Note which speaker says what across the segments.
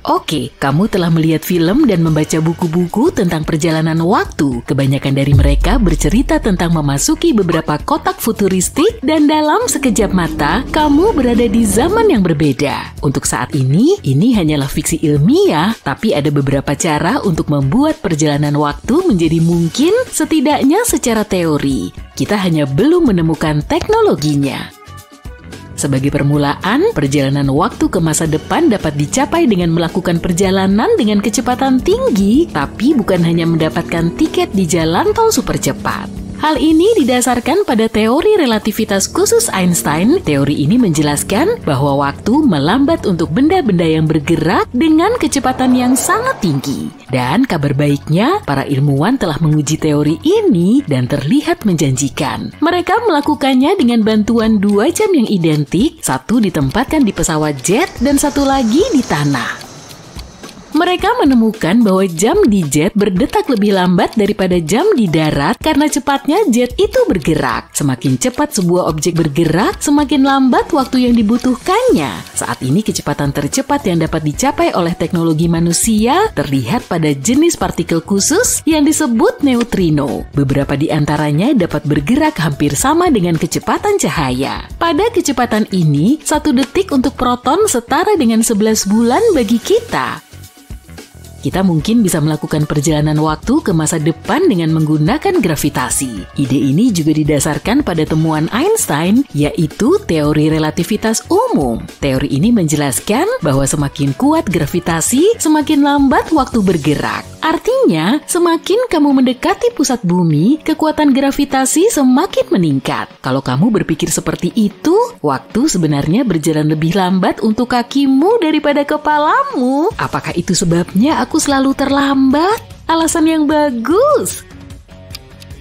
Speaker 1: Oke, kamu telah melihat film dan membaca buku-buku tentang perjalanan waktu. Kebanyakan dari mereka bercerita tentang memasuki beberapa kotak futuristik dan dalam sekejap mata, kamu berada di zaman yang berbeda. Untuk saat ini hanyalah fiksi ilmiah, tapi ada beberapa cara untuk membuat perjalanan waktu menjadi mungkin setidaknya secara teori. Kita hanya belum menemukan teknologinya. Sebagai permulaan, perjalanan waktu ke masa depan dapat dicapai dengan melakukan perjalanan dengan kecepatan tinggi, tapi bukan hanya mendapatkan tiket di jalan tol super cepat. Hal ini didasarkan pada teori relativitas khusus Einstein. Teori ini menjelaskan bahwa waktu melambat untuk benda-benda yang bergerak dengan kecepatan yang sangat tinggi. Dan kabar baiknya, para ilmuwan telah menguji teori ini dan terlihat menjanjikan. Mereka melakukannya dengan bantuan 2 jam yang identik, satu ditempatkan di pesawat jet dan satu lagi di tanah. Mereka menemukan bahwa jam di jet berdetak lebih lambat daripada jam di darat karena cepatnya jet itu bergerak. Semakin cepat sebuah objek bergerak, semakin lambat waktu yang dibutuhkannya. Saat ini kecepatan tercepat yang dapat dicapai oleh teknologi manusia terlihat pada jenis partikel khusus yang disebut neutrino. Beberapa di antaranya dapat bergerak hampir sama dengan kecepatan cahaya. Pada kecepatan ini, 1 detik untuk proton setara dengan 11 bulan bagi kita. Kita mungkin bisa melakukan perjalanan waktu ke masa depan dengan menggunakan gravitasi. Ide ini juga didasarkan pada temuan Einstein, yaitu teori relativitas umum. Teori ini menjelaskan bahwa semakin kuat gravitasi, semakin lambat waktu bergerak. Artinya, semakin kamu mendekati pusat bumi, kekuatan gravitasi semakin meningkat. Kalau kamu berpikir seperti itu, waktu sebenarnya berjalan lebih lambat untuk kakimu daripada kepalamu. Apakah itu sebabnya aku selalu terlambat? Alasan yang bagus.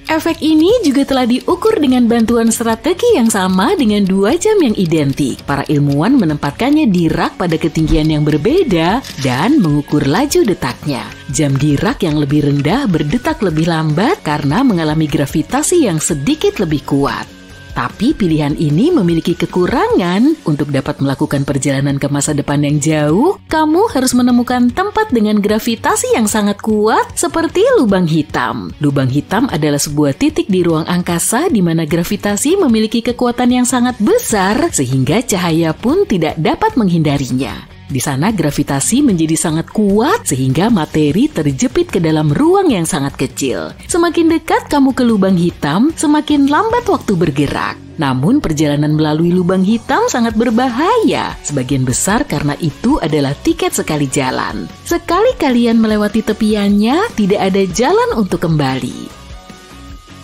Speaker 1: Efek ini juga telah diukur dengan bantuan strategi yang sama dengan 2 jam yang identik. Para ilmuwan menempatkannya di rak pada ketinggian yang berbeda dan mengukur laju detaknya. Jam di rak yang lebih rendah berdetak lebih lambat karena mengalami gravitasi yang sedikit lebih kuat. Tapi pilihan ini memiliki kekurangan. Untuk dapat melakukan perjalanan ke masa depan yang jauh, kamu harus menemukan tempat dengan gravitasi yang sangat kuat seperti lubang hitam. Lubang hitam adalah sebuah titik di ruang angkasa di mana gravitasi memiliki kekuatan yang sangat besar sehingga cahaya pun tidak dapat menghindarinya. Di sana gravitasi menjadi sangat kuat sehingga materi terjepit ke dalam ruang yang sangat kecil. Semakin dekat kamu ke lubang hitam, semakin lambat waktu bergerak. Namun perjalanan melalui lubang hitam sangat berbahaya. Sebagian besar karena itu adalah tiket sekali jalan. Sekali kalian melewati tepiannya, tidak ada jalan untuk kembali.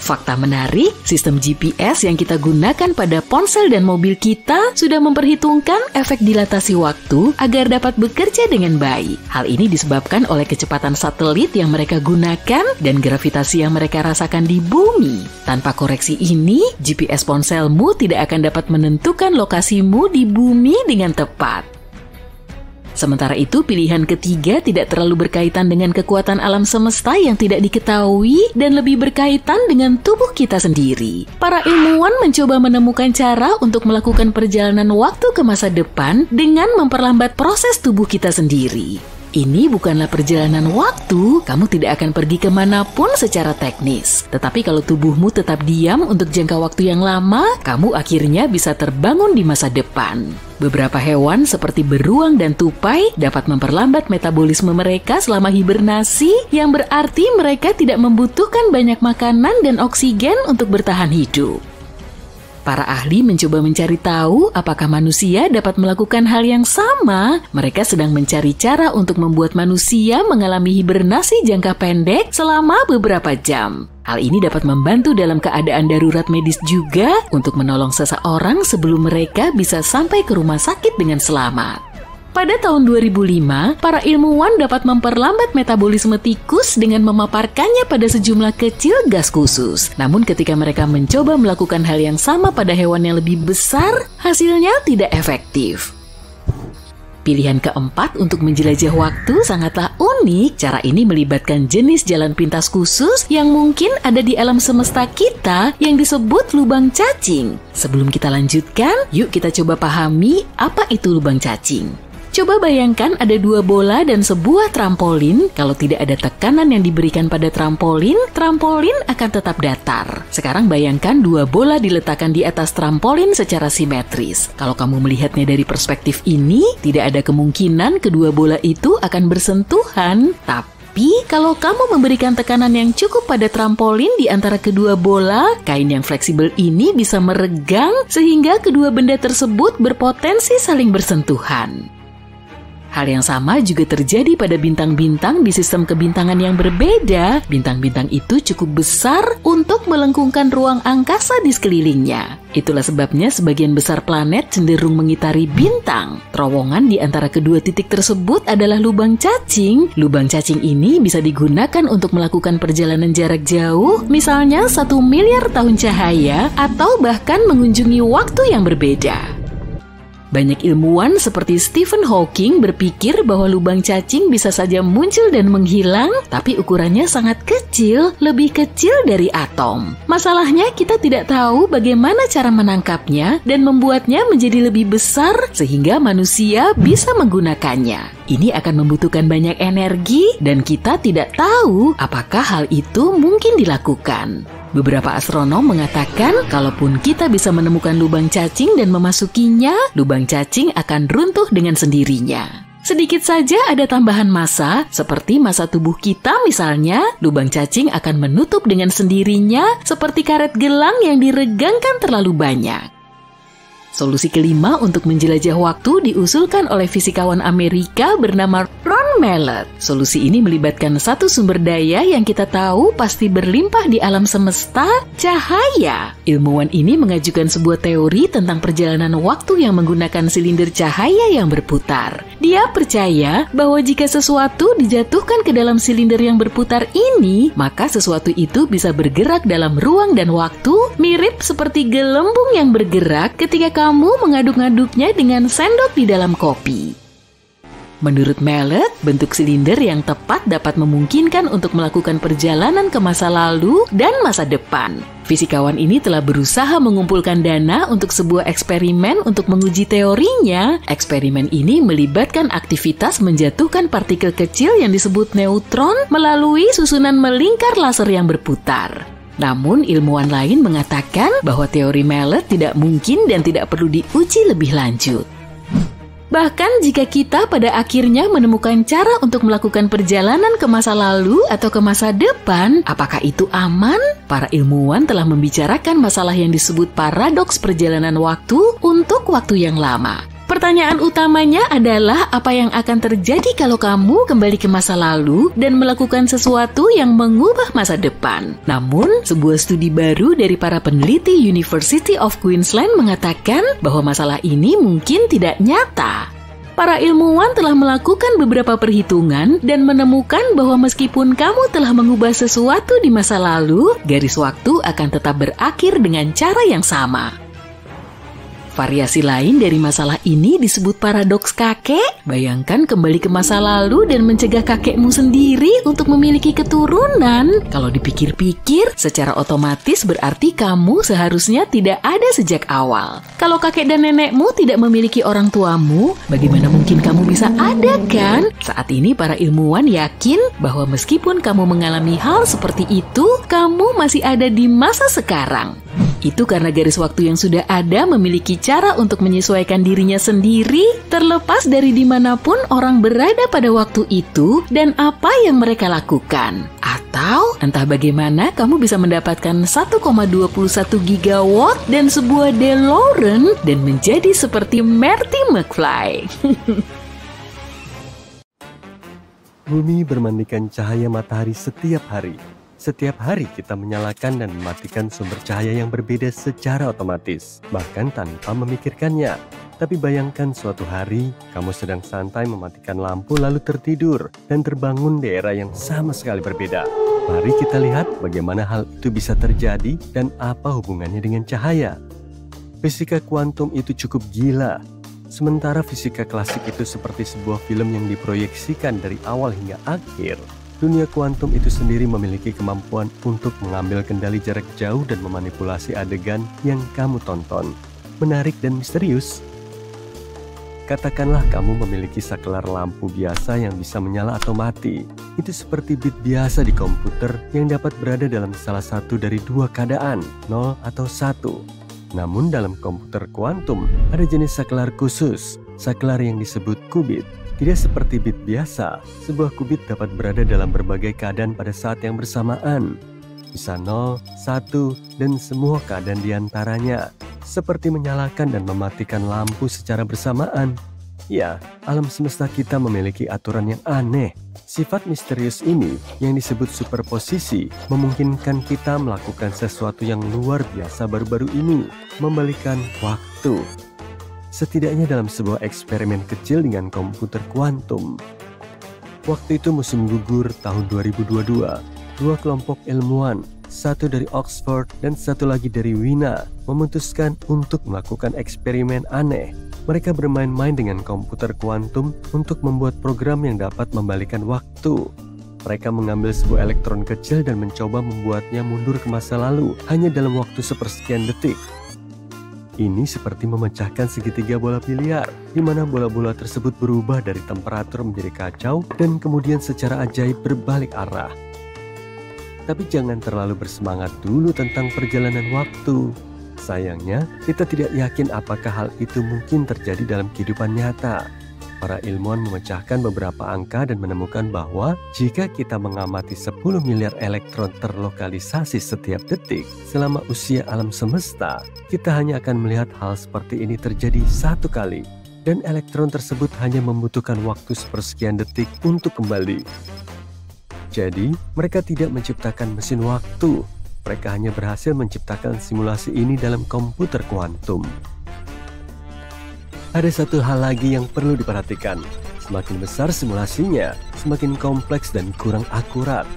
Speaker 1: Fakta menarik, sistem GPS yang kita gunakan pada ponsel dan mobil kita sudah memperhitungkan efek dilatasi waktu agar dapat bekerja dengan baik. Hal ini disebabkan oleh kecepatan satelit yang mereka gunakan dan gravitasi yang mereka rasakan di bumi. Tanpa koreksi ini, GPS ponselmu tidak akan dapat menentukan lokasimu di bumi dengan tepat. Sementara itu, pilihan ketiga tidak terlalu berkaitan dengan kekuatan alam semesta yang tidak diketahui dan lebih berkaitan dengan tubuh kita sendiri. Para ilmuwan mencoba menemukan cara untuk melakukan perjalanan waktu ke masa depan dengan memperlambat proses tubuh kita sendiri. Ini bukanlah perjalanan waktu, kamu tidak akan pergi kemanapun secara teknis. Tetapi kalau tubuhmu tetap diam untuk jangka waktu yang lama, kamu akhirnya bisa terbangun di masa depan. Beberapa hewan seperti beruang dan tupai dapat memperlambat metabolisme mereka selama hibernasi, yang berarti mereka tidak membutuhkan banyak makanan dan oksigen untuk bertahan hidup. Para ahli mencoba mencari tahu apakah manusia dapat melakukan hal yang sama. Mereka sedang mencari cara untuk membuat manusia mengalami hibernasi jangka pendek selama beberapa jam. Hal ini dapat membantu dalam keadaan darurat medis juga untuk menolong seseorang sebelum mereka bisa sampai ke rumah sakit dengan selamat. Pada tahun 2005, para ilmuwan dapat memperlambat metabolisme tikus dengan memaparkannya pada sejumlah kecil gas khusus. Namun ketika mereka mencoba melakukan hal yang sama pada hewan yang lebih besar, hasilnya tidak efektif. Pilihan keempat untuk menjelajah waktu sangatlah unik. Cara ini melibatkan jenis jalan pintas khusus yang mungkin ada di alam semesta kita yang disebut lubang cacing. Sebelum kita lanjutkan, yuk kita coba pahami apa itu lubang cacing. Coba bayangkan ada 2 bola dan sebuah trampolin. Kalau tidak ada tekanan yang diberikan pada trampolin, trampolin akan tetap datar. Sekarang bayangkan 2 bola diletakkan di atas trampolin secara simetris. Kalau kamu melihatnya dari perspektif ini, tidak ada kemungkinan kedua bola itu akan bersentuhan. Tapi, kalau kamu memberikan tekanan yang cukup pada trampolin di antara kedua bola, kain yang fleksibel ini bisa meregang sehingga kedua benda tersebut berpotensi saling bersentuhan. Hal yang sama juga terjadi pada bintang-bintang di sistem kebintangan yang berbeda. Bintang-bintang itu cukup besar untuk melengkungkan ruang angkasa di sekelilingnya. Itulah sebabnya sebagian besar planet cenderung mengitari bintang. Terowongan di antara kedua titik tersebut adalah lubang cacing. Lubang cacing ini bisa digunakan untuk melakukan perjalanan jarak jauh, misalnya 1 miliar tahun cahaya, atau bahkan mengunjungi waktu yang berbeda. Banyak ilmuwan seperti Stephen Hawking berpikir bahwa lubang cacing bisa saja muncul dan menghilang, tapi ukurannya sangat kecil, lebih kecil dari atom. Masalahnya kita tidak tahu bagaimana cara menangkapnya dan membuatnya menjadi lebih besar sehingga manusia bisa menggunakannya. Ini akan membutuhkan banyak energi dan kita tidak tahu apakah hal itu mungkin dilakukan. Beberapa astronom mengatakan, kalaupun kita bisa menemukan lubang cacing dan memasukinya, lubang cacing akan runtuh dengan sendirinya. Sedikit saja ada tambahan massa, seperti massa tubuh kita misalnya, lubang cacing akan menutup dengan sendirinya, seperti karet gelang yang diregangkan terlalu banyak. Solusi kelima untuk menjelajah waktu diusulkan oleh fisikawan Amerika bernama Ron Mallett. Solusi ini melibatkan satu sumber daya yang kita tahu pasti berlimpah di alam semesta, cahaya. Ilmuwan ini mengajukan sebuah teori tentang perjalanan waktu yang menggunakan silinder cahaya yang berputar. Dia percaya bahwa jika sesuatu dijatuhkan ke dalam silinder yang berputar ini, maka sesuatu itu bisa bergerak dalam ruang dan waktu, mirip seperti gelembung yang bergerak ketika kamu mengaduk-ngaduknya dengan sendok di dalam kopi. Menurut Mallett, bentuk silinder yang tepat dapat memungkinkan untuk melakukan perjalanan ke masa lalu dan masa depan. Fisikawan ini telah berusaha mengumpulkan dana untuk sebuah eksperimen untuk menguji teorinya. Eksperimen ini melibatkan aktivitas menjatuhkan partikel kecil yang disebut neutron melalui susunan melingkar laser yang berputar. Namun, ilmuwan lain mengatakan bahwa teori Mallett tidak mungkin dan tidak perlu diuji lebih lanjut. Bahkan jika kita pada akhirnya menemukan cara untuk melakukan perjalanan ke masa lalu atau ke masa depan, apakah itu aman? Para ilmuwan telah membicarakan masalah yang disebut paradoks perjalanan waktu untuk waktu yang lama. Pertanyaan utamanya adalah apa yang akan terjadi kalau kamu kembali ke masa lalu dan melakukan sesuatu yang mengubah masa depan. Namun, sebuah studi baru dari para peneliti University of Queensland mengatakan bahwa masalah ini mungkin tidak nyata. Para ilmuwan telah melakukan beberapa perhitungan dan menemukan bahwa meskipun kamu telah mengubah sesuatu di masa lalu, garis waktu akan tetap berakhir dengan cara yang sama. Variasi lain dari masalah ini disebut paradoks kakek. Bayangkan kembali ke masa lalu dan mencegah kakekmu sendiri untuk memiliki keturunan. Kalau dipikir-pikir, secara otomatis berarti kamu seharusnya tidak ada sejak awal. Kalau kakek dan nenekmu tidak memiliki orang tuamu, bagaimana mungkin kamu bisa ada, kan? Saat ini para ilmuwan yakin bahwa meskipun kamu mengalami hal seperti itu, kamu masih ada di masa sekarang. Itu karena garis waktu yang sudah ada memiliki cara untuk menyesuaikan dirinya sendiri, terlepas dari dimanapun orang berada pada waktu itu dan apa yang mereka lakukan. Atau entah bagaimana kamu bisa mendapatkan 1,21 gigawatt dan sebuah DeLorean dan menjadi seperti Marty McFly.
Speaker 2: Bumi bermandikan cahaya matahari setiap hari. Setiap hari kita menyalakan dan mematikan sumber cahaya yang berbeda secara otomatis, bahkan tanpa memikirkannya. Tapi bayangkan suatu hari, kamu sedang santai mematikan lampu lalu tertidur dan terbangun di era yang sama sekali berbeda. Mari kita lihat bagaimana hal itu bisa terjadi dan apa hubungannya dengan cahaya. Fisika kuantum itu cukup gila. Sementara fisika klasik itu seperti sebuah film yang diproyeksikan dari awal hingga akhir. Dunia kuantum itu sendiri memiliki kemampuan untuk mengambil kendali jarak jauh dan memanipulasi adegan yang kamu tonton. Menarik dan misterius. Katakanlah kamu memiliki saklar lampu biasa yang bisa menyala atau mati. Itu seperti bit biasa di komputer yang dapat berada dalam salah satu dari dua keadaan, 0 atau 1. Namun dalam komputer kuantum ada jenis saklar khusus, saklar yang disebut qubit. Tidak seperti bit biasa, sebuah qubit dapat berada dalam berbagai keadaan pada saat yang bersamaan. Bisa 0, 1, dan semua keadaan diantaranya. Seperti menyalakan dan mematikan lampu secara bersamaan. Ya, alam semesta kita memiliki aturan yang aneh. Sifat misterius ini yang disebut superposisi memungkinkan kita melakukan sesuatu yang luar biasa baru-baru ini, membalikan waktu. Setidaknya dalam sebuah eksperimen kecil dengan komputer kuantum. Waktu itu musim gugur tahun 2022, dua kelompok ilmuwan, satu dari Oxford dan satu lagi dari Wina, memutuskan untuk melakukan eksperimen aneh. Mereka bermain-main dengan komputer kuantum untuk membuat program yang dapat membalikan waktu. Mereka mengambil sebuah elektron kecil dan mencoba membuatnya mundur ke masa lalu hanya dalam waktu sepersekian detik. Ini seperti memecahkan segitiga bola biliar, di mana bola-bola tersebut berubah dari temperatur menjadi kacau dan kemudian secara ajaib berbalik arah. Tapi jangan terlalu bersemangat dulu tentang perjalanan waktu. Sayangnya, kita tidak yakin apakah hal itu mungkin terjadi dalam kehidupan nyata. Para ilmuwan memecahkan beberapa angka dan menemukan bahwa jika kita mengamati 10 miliar elektron terlokalisasi setiap detik selama usia alam semesta, kita hanya akan melihat hal seperti ini terjadi satu kali. Dan elektron tersebut hanya membutuhkan waktu sepersekian detik untuk kembali. Jadi, mereka tidak menciptakan mesin waktu. Mereka hanya berhasil menciptakan simulasi ini dalam komputer kuantum. Ada satu hal lagi yang perlu diperhatikan. Semakin besar simulasinya, semakin kompleks dan kurang akurat.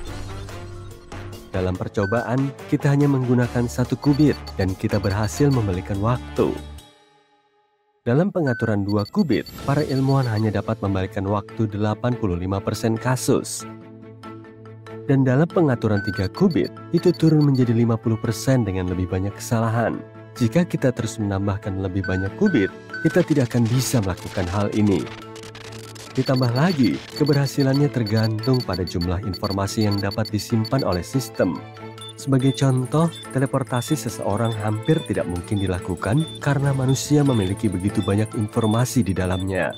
Speaker 2: Dalam percobaan, kita hanya menggunakan satu qubit dan kita berhasil membalikan waktu. Dalam pengaturan 2 qubit, para ilmuwan hanya dapat membalikan waktu 85% kasus. Dan dalam pengaturan 3 qubit, itu turun menjadi 50% dengan lebih banyak kesalahan. Jika kita terus menambahkan lebih banyak qubit, kita tidak akan bisa melakukan hal ini. Ditambah lagi, keberhasilannya tergantung pada jumlah informasi yang dapat disimpan oleh sistem. Sebagai contoh, teleportasi seseorang hampir tidak mungkin dilakukan karena manusia memiliki begitu banyak informasi di dalamnya.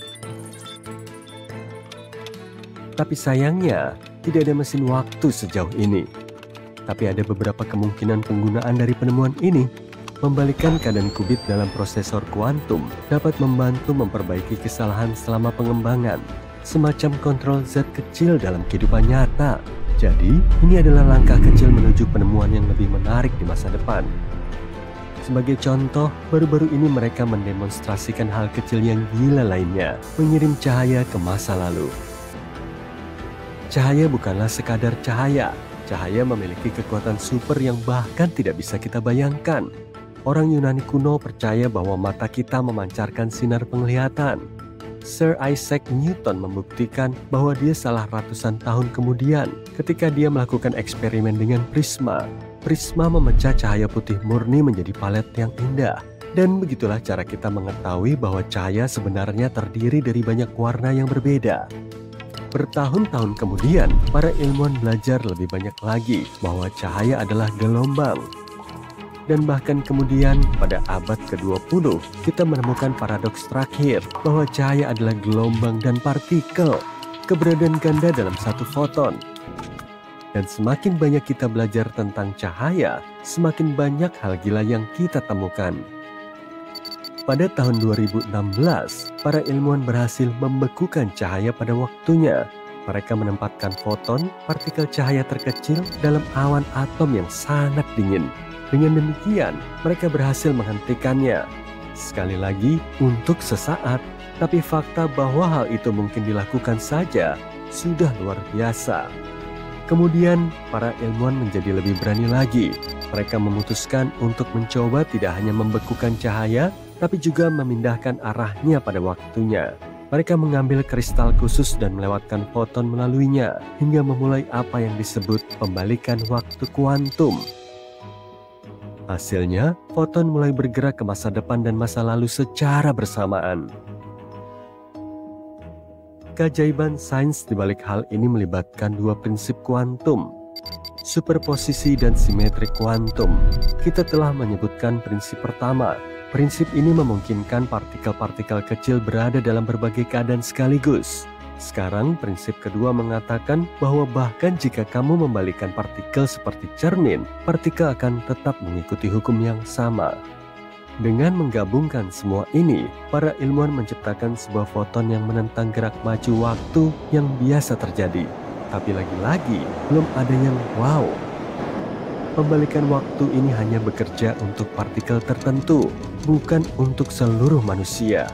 Speaker 2: Tapi sayangnya, tidak ada mesin waktu sejauh ini. Tapi ada beberapa kemungkinan penggunaan dari penemuan ini. Membalikan keadaan qubit dalam prosesor kuantum dapat membantu memperbaiki kesalahan selama pengembangan, semacam kontrol Z kecil dalam kehidupan nyata. Jadi, ini adalah langkah kecil menuju penemuan yang lebih menarik di masa depan. Sebagai contoh, baru-baru ini mereka mendemonstrasikan hal kecil yang gila lainnya, mengirim cahaya ke masa lalu. Cahaya bukanlah sekadar cahaya. Cahaya memiliki kekuatan super yang bahkan tidak bisa kita bayangkan. Orang Yunani kuno percaya bahwa mata kita memancarkan sinar penglihatan. Sir Isaac Newton membuktikan bahwa dia salah ratusan tahun kemudian ketika dia melakukan eksperimen dengan prisma. Prisma memecah cahaya putih murni menjadi palet yang indah. Dan begitulah cara kita mengetahui bahwa cahaya sebenarnya terdiri dari banyak warna yang berbeda. Bertahun-tahun kemudian, para ilmuwan belajar lebih banyak lagi bahwa cahaya adalah gelombang. Dan bahkan kemudian pada abad ke-20, kita menemukan paradoks terakhir bahwa cahaya adalah gelombang dan partikel, keberadaan ganda dalam satu foton. Dan semakin banyak kita belajar tentang cahaya, semakin banyak hal gila yang kita temukan. Pada tahun 2016, para ilmuwan berhasil membekukan cahaya pada waktunya. Mereka menempatkan foton, partikel cahaya terkecil, dalam awan atom yang sangat dingin. Dengan demikian, mereka berhasil menghentikannya. Sekali lagi, untuk sesaat, tapi fakta bahwa hal itu mungkin dilakukan saja sudah luar biasa. Kemudian, para ilmuwan menjadi lebih berani lagi. Mereka memutuskan untuk mencoba tidak hanya membekukan cahaya, tapi juga memindahkan arahnya pada waktunya. Mereka mengambil kristal khusus dan melewatkan foton melaluinya, hingga memulai apa yang disebut pembalikan waktu kuantum. Hasilnya, foton mulai bergerak ke masa depan dan masa lalu secara bersamaan. Keajaiban sains di balik hal ini melibatkan dua prinsip kuantum, superposisi dan simetri kuantum. Kita telah menyebutkan prinsip pertama. Prinsip ini memungkinkan partikel-partikel kecil berada dalam berbagai keadaan sekaligus. Sekarang prinsip kedua mengatakan bahwa bahkan jika kamu membalikkan partikel seperti cermin, partikel akan tetap mengikuti hukum yang sama. Dengan menggabungkan semua ini, para ilmuwan menciptakan sebuah foton yang menentang gerak maju waktu yang biasa terjadi. Tapi lagi-lagi, belum ada yang wow. Pembalikan waktu ini hanya bekerja untuk partikel tertentu, bukan untuk seluruh manusia.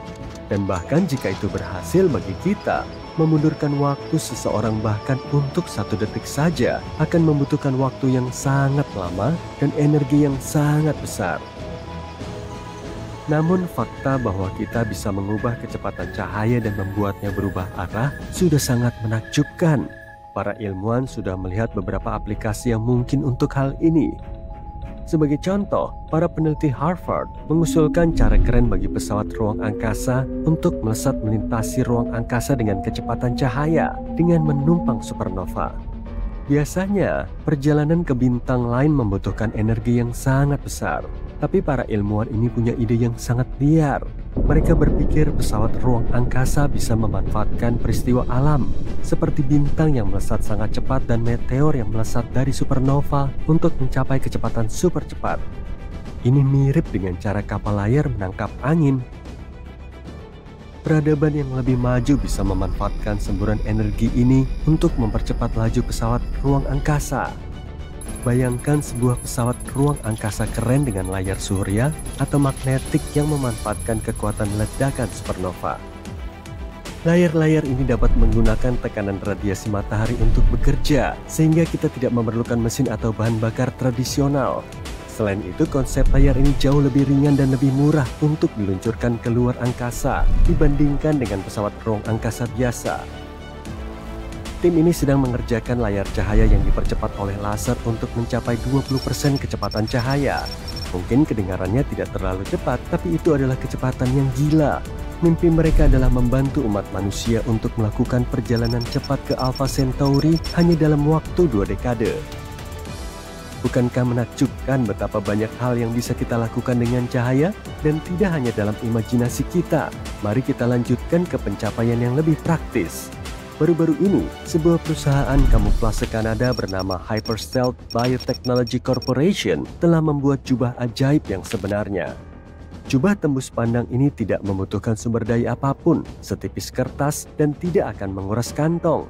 Speaker 2: Dan bahkan jika itu berhasil bagi kita, memundurkan waktu seseorang bahkan untuk 1 detik saja akan membutuhkan waktu yang sangat lama dan energi yang sangat besar. Namun fakta bahwa kita bisa mengubah kecepatan cahaya dan membuatnya berubah arah sudah sangat menakjubkan. Para ilmuwan sudah melihat beberapa aplikasi yang mungkin untuk hal ini. Sebagai contoh, para peneliti Harvard mengusulkan cara keren bagi pesawat ruang angkasa untuk melesat melintasi ruang angkasa dengan kecepatan cahaya dengan menumpang supernova. Biasanya, perjalanan ke bintang lain membutuhkan energi yang sangat besar. Tapi para ilmuwan ini punya ide yang sangat liar. Mereka berpikir pesawat ruang angkasa bisa memanfaatkan peristiwa alam, seperti bintang yang melesat sangat cepat dan meteor yang melesat dari supernova untuk mencapai kecepatan super cepat. Ini mirip dengan cara kapal layar menangkap angin. Peradaban yang lebih maju bisa memanfaatkan semburan energi ini untuk mempercepat laju pesawat ruang angkasa. Bayangkan sebuah pesawat ruang angkasa keren dengan layar surya atau magnetik yang memanfaatkan kekuatan ledakan supernova. Layar-layar ini dapat menggunakan tekanan radiasi matahari untuk bekerja, sehingga kita tidak memerlukan mesin atau bahan bakar tradisional. Selain itu, konsep layar ini jauh lebih ringan dan lebih murah untuk diluncurkan ke luar angkasa dibandingkan dengan pesawat ruang angkasa biasa. Tim ini sedang mengerjakan layar cahaya yang dipercepat oleh laser untuk mencapai 20% kecepatan cahaya. Mungkin kedengarannya tidak terlalu cepat, tapi itu adalah kecepatan yang gila. Mimpi mereka adalah membantu umat manusia untuk melakukan perjalanan cepat ke Alpha Centauri hanya dalam waktu 2 dekade. Bukankah menakjubkan betapa banyak hal yang bisa kita lakukan dengan cahaya? Dan tidak hanya dalam imajinasi kita. Mari kita lanjutkan ke pencapaian yang lebih praktis. Baru-baru ini, sebuah perusahaan kamuflase Kanada bernama Hyperstealth Biotechnology Corporation telah membuat jubah ajaib yang sebenarnya. Jubah tembus pandang ini tidak membutuhkan sumber daya apapun, setipis kertas dan tidak akan menguras kantong.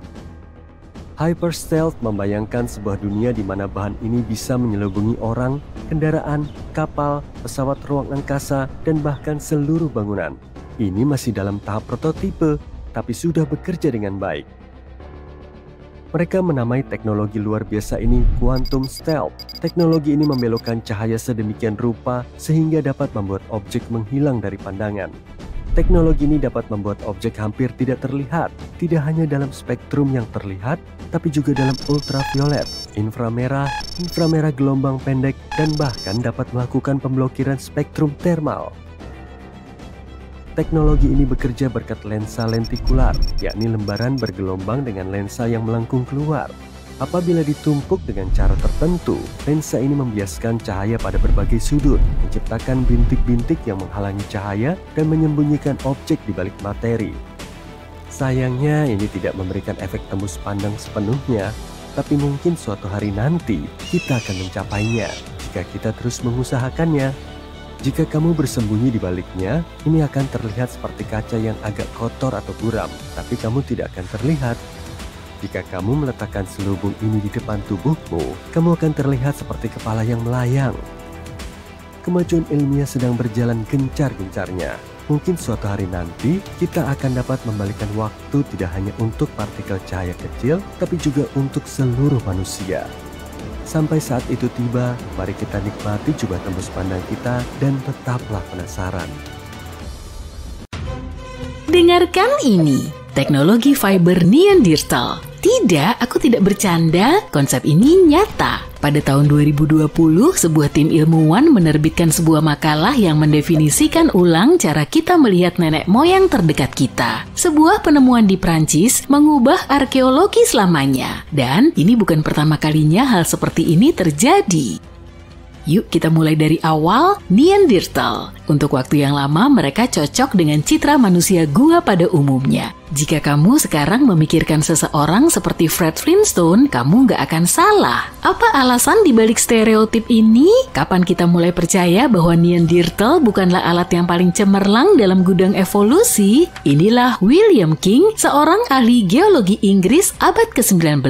Speaker 2: Hyperstealth membayangkan sebuah dunia di mana bahan ini bisa menyelubungi orang, kendaraan, kapal, pesawat ruang angkasa, dan bahkan seluruh bangunan. Ini masih dalam tahap prototipe, tapi sudah bekerja dengan baik. Mereka menamai teknologi luar biasa ini Quantum Stealth. Teknologi ini membelokkan cahaya sedemikian rupa sehingga dapat membuat objek menghilang dari pandangan. Teknologi ini dapat membuat objek hampir tidak terlihat, tidak hanya dalam spektrum yang terlihat, tapi juga dalam ultraviolet, inframerah, inframerah gelombang pendek, dan bahkan dapat melakukan pemblokiran spektrum thermal. Teknologi ini bekerja berkat lensa lentikular, yakni lembaran bergelombang dengan lensa yang melengkung keluar. Apabila ditumpuk dengan cara tertentu, lensa ini membiaskan cahaya pada berbagai sudut, menciptakan bintik-bintik yang menghalangi cahaya dan menyembunyikan objek di balik materi. Sayangnya ini tidak memberikan efek tembus pandang sepenuhnya, tapi mungkin suatu hari nanti kita akan mencapainya jika kita terus mengusahakannya. Jika kamu bersembunyi di baliknya, ini akan terlihat seperti kaca yang agak kotor atau buram, tapi kamu tidak akan terlihat. Jika kamu meletakkan selubung ini di depan tubuhmu, kamu akan terlihat seperti kepala yang melayang. Kemajuan ilmiah sedang berjalan gencar-gencarnya. Mungkin suatu hari nanti, kita akan dapat membalikkan waktu tidak hanya untuk partikel cahaya kecil, tapi juga untuk seluruh manusia. Sampai saat itu tiba, mari kita nikmati jubah tembus pandang kita dan tetaplah penasaran.
Speaker 1: Dengarkan ini. teknologi fiber Neanderthal. Tidak, aku tidak bercanda, konsep ini nyata. Pada tahun 2020, sebuah tim ilmuwan menerbitkan sebuah makalah yang mendefinisikan ulang cara kita melihat nenek moyang terdekat kita. Sebuah penemuan di Prancis mengubah arkeologi selamanya. Dan ini bukan pertama kalinya hal seperti ini terjadi. Yuk kita mulai dari awal, Neanderthal. Untuk waktu yang lama mereka cocok dengan citra manusia gua pada umumnya. Jika kamu sekarang memikirkan seseorang seperti Fred Flintstone, kamu nggak akan salah. Apa alasan dibalik stereotip ini? Kapan kita mulai percaya bahwa Neanderthal bukanlah alat yang paling cemerlang dalam gudang evolusi? Inilah William King, seorang ahli geologi Inggris abad ke-19.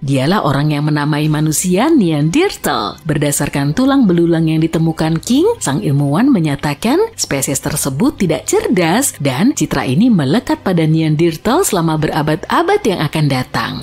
Speaker 1: Dialah orang yang menamai manusia Neanderthal. Berdasarkan tulang belulang yang ditemukan King, sang ilmuwan menyatakan spesies tersebut tidak cerdas dan citra ini melekat pada Neanderthal selama berabad-abad yang akan datang.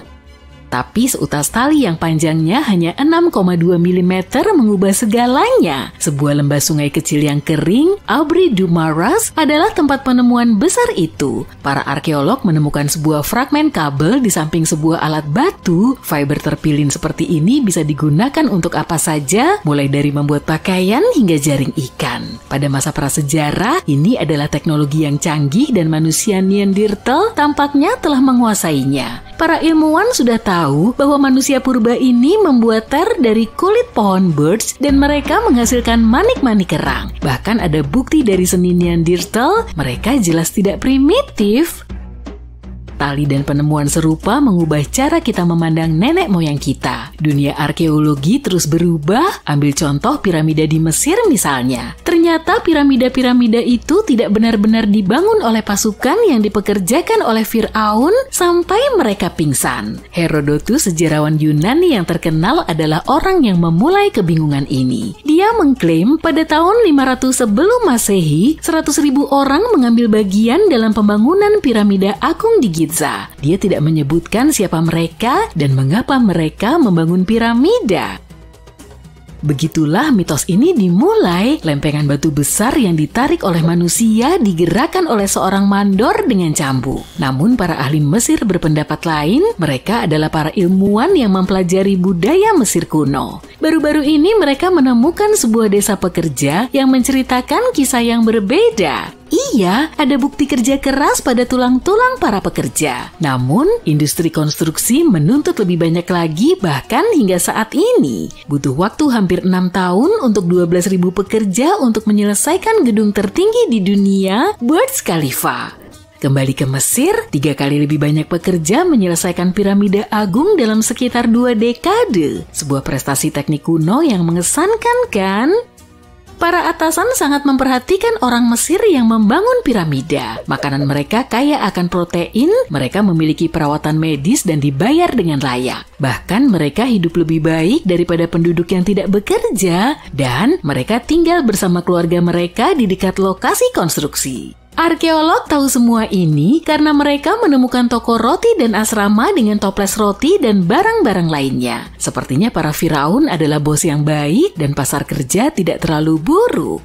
Speaker 1: Tapi seutas tali yang panjangnya hanya 6,2 mm mengubah segalanya. Sebuah lembah sungai kecil yang kering, Aubry du Maras, adalah tempat penemuan besar itu. Para arkeolog menemukan sebuah fragmen kabel di samping sebuah alat batu. Fiber terpilin seperti ini bisa digunakan untuk apa saja, mulai dari membuat pakaian hingga jaring ikan. Pada masa prasejarah, ini adalah teknologi yang canggih dan manusia Neanderthal tampaknya telah menguasainya. Para ilmuwan sudah tahu bahwa manusia purba ini membuat ter dari kulit pohon birch dan mereka menghasilkan manik-manik kerang. Bahkan ada bukti dari seni Neanderthal, mereka jelas tidak primitif. Tali dan penemuan serupa mengubah cara kita memandang nenek moyang kita. Dunia arkeologi terus berubah. Ambil contoh piramida di Mesir misalnya. Ternyata piramida-piramida itu tidak benar-benar dibangun oleh pasukan yang dipekerjakan oleh Firaun sampai mereka pingsan. Herodotus, sejarawan Yunani yang terkenal, adalah orang yang memulai kebingungan ini. Dia mengklaim pada tahun 500 sebelum Masehi, 100.000 orang mengambil bagian dalam pembangunan piramida agung di Giza. Dia tidak menyebutkan siapa mereka dan mengapa mereka membangun piramida. Begitulah mitos ini dimulai. Lempengan batu besar yang ditarik oleh manusia digerakkan oleh seorang mandor dengan cambuk. Namun para ahli Mesir berpendapat lain. Mereka adalah para ilmuwan yang mempelajari budaya Mesir kuno. Baru-baru ini mereka menemukan sebuah desa pekerja yang menceritakan kisah yang berbeda. Iya, ada bukti kerja keras pada tulang-tulang para pekerja. Namun, industri konstruksi menuntut lebih banyak lagi, bahkan hingga saat ini. Butuh waktu hampir 6 tahun untuk 12.000 pekerja untuk menyelesaikan gedung tertinggi di dunia, Burj Khalifa. Kembali ke Mesir, 3 kali lebih banyak pekerja menyelesaikan piramida agung dalam sekitar 2 dekade. Sebuah prestasi teknik kuno yang mengesankan, kan? Para atasan sangat memperhatikan orang Mesir yang membangun piramida. Makanan mereka kaya akan protein, mereka memiliki perawatan medis dan dibayar dengan layak. Bahkan mereka hidup lebih baik daripada penduduk yang tidak bekerja, dan mereka tinggal bersama keluarga mereka di dekat lokasi konstruksi. Arkeolog tahu semua ini karena mereka menemukan toko roti dan asrama dengan toples roti dan barang-barang lainnya. Sepertinya para Firaun adalah bos yang baik dan pasar kerja tidak terlalu buruk.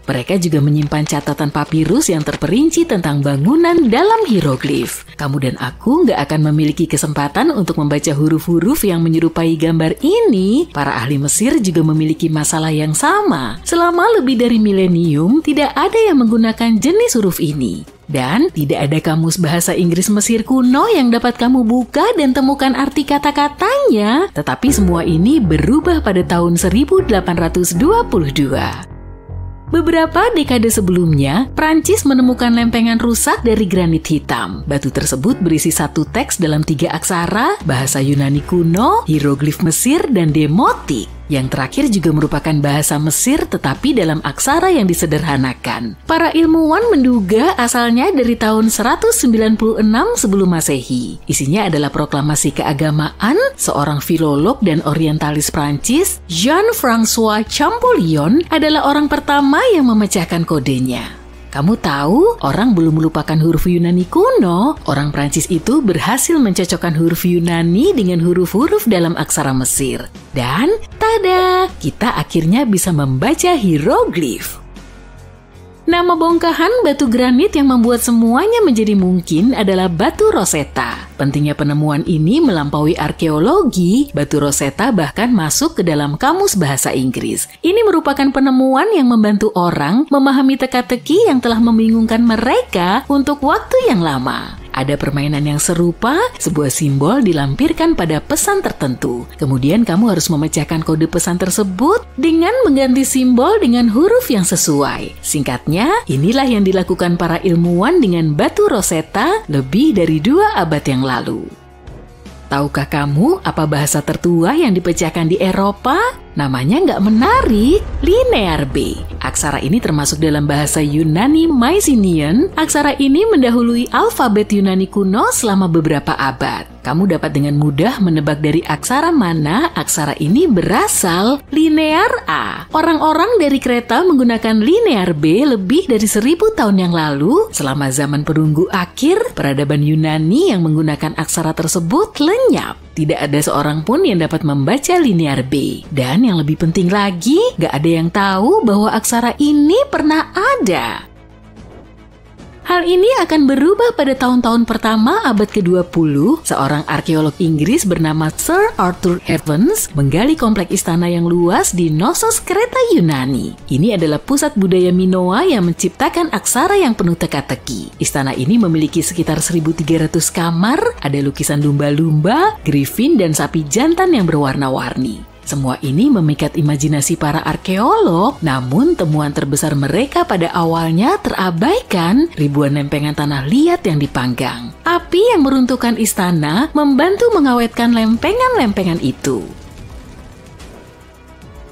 Speaker 1: Mereka juga menyimpan catatan papirus yang terperinci tentang bangunan dalam hieroglif. Kamu dan aku nggak akan memiliki kesempatan untuk membaca huruf-huruf yang menyerupai gambar ini. Para ahli Mesir juga memiliki masalah yang sama. Selama lebih dari milenium, tidak ada yang menggunakan jenis huruf ini. Dan tidak ada kamus bahasa Inggris Mesir kuno yang dapat kamu buka dan temukan arti kata-katanya. Tetapi semua ini berubah pada tahun 1822. Beberapa dekade sebelumnya, Prancis menemukan lempengan rusak dari granit hitam. Batu tersebut berisi satu teks dalam 3 aksara, bahasa Yunani kuno, hieroglif Mesir, dan demotik. Yang terakhir juga merupakan bahasa Mesir tetapi dalam aksara yang disederhanakan. Para ilmuwan menduga asalnya dari tahun 196 sebelum Masehi. Isinya adalah proklamasi keagamaan seorang filolog dan orientalis Prancis, Jean-François Champollion, adalah orang pertama yang memecahkan kodenya. Kamu tahu, orang belum melupakan huruf Yunani kuno. Orang Prancis itu berhasil mencocokkan huruf Yunani dengan huruf-huruf dalam aksara Mesir. Dan, tada! Kita akhirnya bisa membaca hieroglif. Nama bongkahan batu granit yang membuat semuanya menjadi mungkin adalah batu Rosetta. Pentingnya penemuan ini melampaui arkeologi, batu Rosetta bahkan masuk ke dalam kamus bahasa Inggris. Ini merupakan penemuan yang membantu orang memahami teka-teki yang telah membingungkan mereka untuk waktu yang lama. Ada permainan yang serupa, sebuah simbol dilampirkan pada pesan tertentu. Kemudian kamu harus memecahkan kode pesan tersebut dengan mengganti simbol dengan huruf yang sesuai. Singkatnya, inilah yang dilakukan para ilmuwan dengan batu Rosetta lebih dari 2 abad yang lalu. Tahukah kamu apa bahasa tertua yang dipecahkan di Eropa? Namanya nggak menarik, Linear B. Aksara ini termasuk dalam bahasa Yunani Mycenaean. Aksara ini mendahului alfabet Yunani kuno selama beberapa abad. Kamu dapat dengan mudah menebak dari aksara mana aksara ini berasal. Linear A. Orang-orang dari Kreta menggunakan Linear B lebih dari 1000 tahun yang lalu. Selama zaman perunggu akhir, peradaban Yunani yang menggunakan aksara tersebut lenyap. Tidak ada seorang pun yang dapat membaca Linear B. Dan yang lebih penting lagi, gak ada yang tahu bahwa aksara ini pernah ada. Hal ini akan berubah pada tahun-tahun pertama abad ke-20. Seorang arkeolog Inggris bernama Sir Arthur Evans menggali komplek istana yang luas di Knossos, Kreta Yunani. Ini adalah pusat budaya Minoa yang menciptakan aksara yang penuh teka-teki. Istana ini memiliki sekitar 1.300 kamar, ada lukisan lumba-lumba, griffin, dan sapi jantan yang berwarna-warni. Semua ini memikat imajinasi para arkeolog, namun temuan terbesar mereka pada awalnya terabaikan, ribuan lempengan tanah liat yang dipanggang. Api yang meruntuhkan istana membantu mengawetkan lempengan-lempengan itu.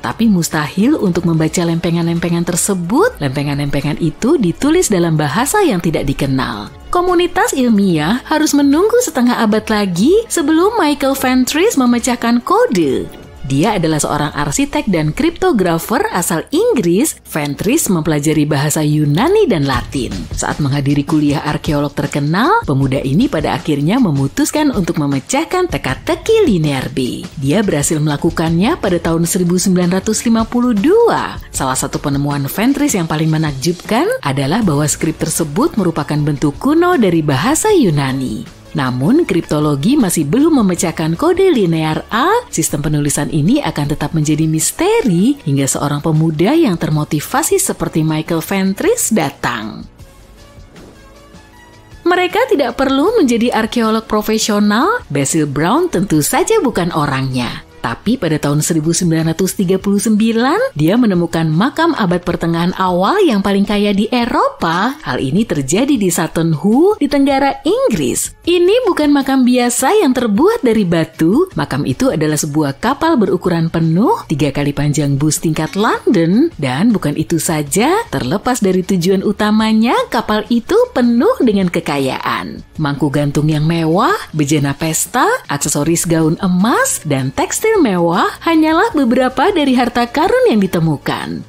Speaker 1: Tapi mustahil untuk membaca lempengan-lempengan tersebut. Lempengan-lempengan itu ditulis dalam bahasa yang tidak dikenal. Komunitas ilmiah harus menunggu setengah abad lagi sebelum Michael Ventris memecahkan kode. Dia adalah seorang arsitek dan kriptografer asal Inggris. Ventris mempelajari bahasa Yunani dan Latin. Saat menghadiri kuliah arkeolog terkenal, pemuda ini pada akhirnya memutuskan untuk memecahkan teka-teki Linear B. Dia berhasil melakukannya pada tahun 1952. Salah satu penemuan Ventris yang paling menakjubkan adalah bahwa skrip tersebut merupakan bentuk kuno dari bahasa Yunani. Namun, kriptologi masih belum memecahkan kode Linear A. Sistem penulisan ini akan tetap menjadi misteri hingga seorang pemuda yang termotivasi seperti Michael Ventris datang. Mereka tidak perlu menjadi arkeolog profesional. Basil Brown tentu saja bukan orangnya. Tapi pada tahun 1939, dia menemukan makam abad pertengahan awal yang paling kaya di Eropa. Hal ini terjadi di Sutton Hoo di Tenggara Inggris. Ini bukan makam biasa yang terbuat dari batu. Makam itu adalah sebuah kapal berukuran penuh, 3 kali panjang bus tingkat London. Dan bukan itu saja, terlepas dari tujuan utamanya, kapal itu penuh dengan kekayaan. Mangkuk gantung yang mewah, bejana pesta, aksesoris gaun emas, dan tekstil mewah hanyalah beberapa dari harta karun yang ditemukan.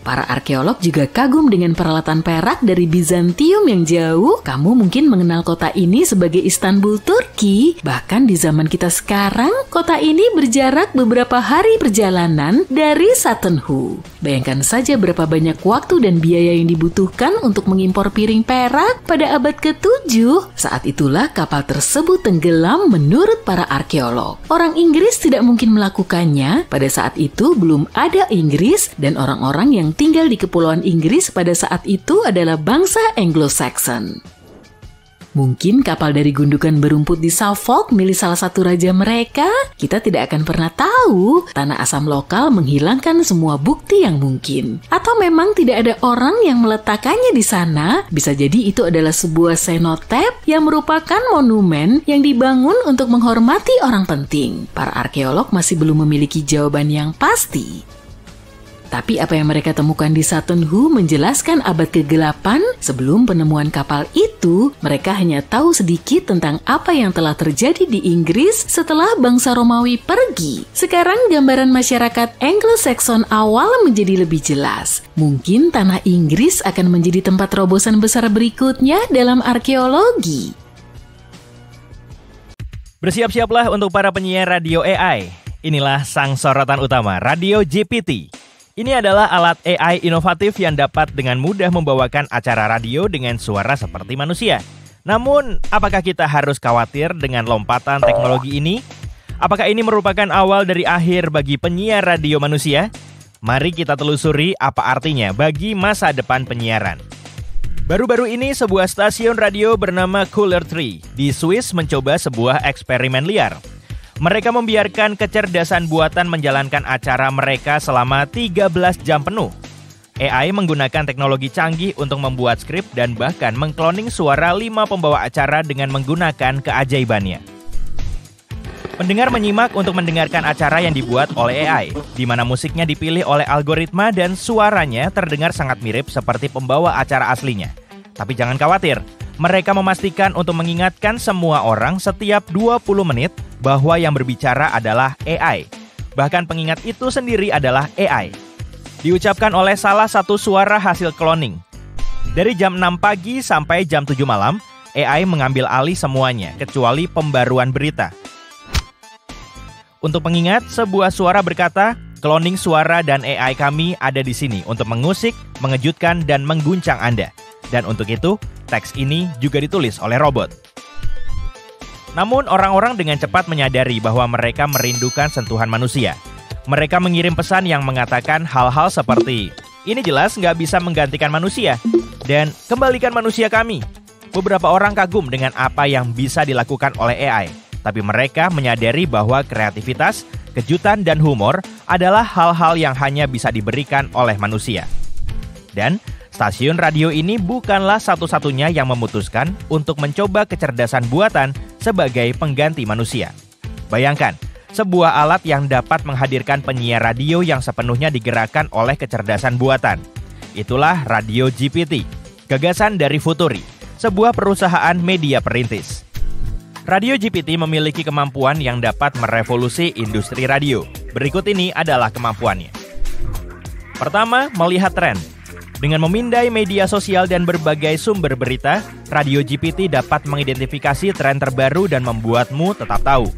Speaker 1: Para arkeolog juga kagum dengan peralatan perak dari Bizantium yang jauh. Kamu mungkin mengenal kota ini sebagai Istanbul, Turki. Bahkan di zaman kita sekarang, kota ini berjarak beberapa hari perjalanan dari Sutton Hoo. Bayangkan saja berapa banyak waktu dan biaya yang dibutuhkan untuk mengimpor piring perak pada abad ke-7. Saat itulah kapal tersebut tenggelam menurut para arkeolog. Orang Inggris tidak mungkin melakukannya. Pada saat itu belum ada Inggris dan orang-orang yang tinggal di Kepulauan Inggris pada saat itu adalah bangsa Anglo-Saxon. Mungkin kapal dari gundukan berumput di Suffolk milik salah satu raja mereka. Kita tidak akan pernah tahu. Tanah asam lokal menghilangkan semua bukti yang mungkin. Atau memang tidak ada orang yang meletakkannya di sana. Bisa jadi itu adalah sebuah cenotaph yang merupakan monumen yang dibangun untuk menghormati orang penting. Para arkeolog masih belum memiliki jawaban yang pasti. Tapi apa yang mereka temukan di Sutton Hoo menjelaskan abad ke-8. Sebelum penemuan kapal itu, mereka hanya tahu sedikit tentang apa yang telah terjadi di Inggris setelah bangsa Romawi pergi. Sekarang gambaran masyarakat Anglo-Saxon awal menjadi lebih jelas. Mungkin tanah Inggris akan menjadi tempat terobosan besar berikutnya dalam arkeologi.
Speaker 3: Bersiap-siaplah untuk para penyiar radio AI. Inilah sang sorotan utama Radio GPT. Ini adalah alat AI inovatif yang dapat dengan mudah membawakan acara radio dengan suara seperti manusia. Namun, apakah kita harus khawatir dengan lompatan teknologi ini? Apakah ini merupakan awal dari akhir bagi penyiar radio manusia? Mari kita telusuri apa artinya bagi masa depan penyiaran. Baru-baru ini sebuah stasiun radio bernama Cooler Tree di Swiss mencoba sebuah eksperimen liar. Mereka membiarkan kecerdasan buatan menjalankan acara mereka selama 13 jam penuh. AI menggunakan teknologi canggih untuk membuat skrip dan bahkan mengkloning suara 5 pembawa acara dengan menggunakan keajaibannya. Pendengar menyimak untuk mendengarkan acara yang dibuat oleh AI, di mana musiknya dipilih oleh algoritma dan suaranya terdengar sangat mirip seperti pembawa acara aslinya. Tapi jangan khawatir, mereka memastikan untuk mengingatkan semua orang setiap 20 menit bahwa yang berbicara adalah AI. Bahkan pengingat itu sendiri adalah AI. Diucapkan oleh salah satu suara hasil cloning. Dari jam 6 pagi sampai jam 7 malam, AI mengambil alih semuanya, kecuali pembaruan berita. Untuk pengingat, sebuah suara berkata, "Cloning suara dan AI kami ada di sini untuk mengusik, mengejutkan, dan mengguncang Anda." Dan untuk itu, teks ini juga ditulis oleh robot. Namun, orang-orang dengan cepat menyadari bahwa mereka merindukan sentuhan manusia. Mereka mengirim pesan yang mengatakan hal-hal seperti, "Ini jelas nggak bisa menggantikan manusia," dan "Kembalikan manusia kami." Beberapa orang kagum dengan apa yang bisa dilakukan oleh AI. Tapi mereka menyadari bahwa kreativitas, kejutan, dan humor adalah hal-hal yang hanya bisa diberikan oleh manusia. Dan stasiun radio ini bukanlah satu-satunya yang memutuskan untuk mencoba kecerdasan buatan sebagai pengganti manusia. Bayangkan, sebuah alat yang dapat menghadirkan penyiar radio yang sepenuhnya digerakkan oleh kecerdasan buatan. Itulah Radio GPT, gagasan dari Futuri, sebuah perusahaan media perintis. Radio GPT memiliki kemampuan yang dapat merevolusi industri radio. Berikut ini adalah kemampuannya. Pertama, melihat tren. Dengan memindai media sosial dan berbagai sumber berita, Radio GPT dapat mengidentifikasi tren terbaru dan membuatmu tetap tahu.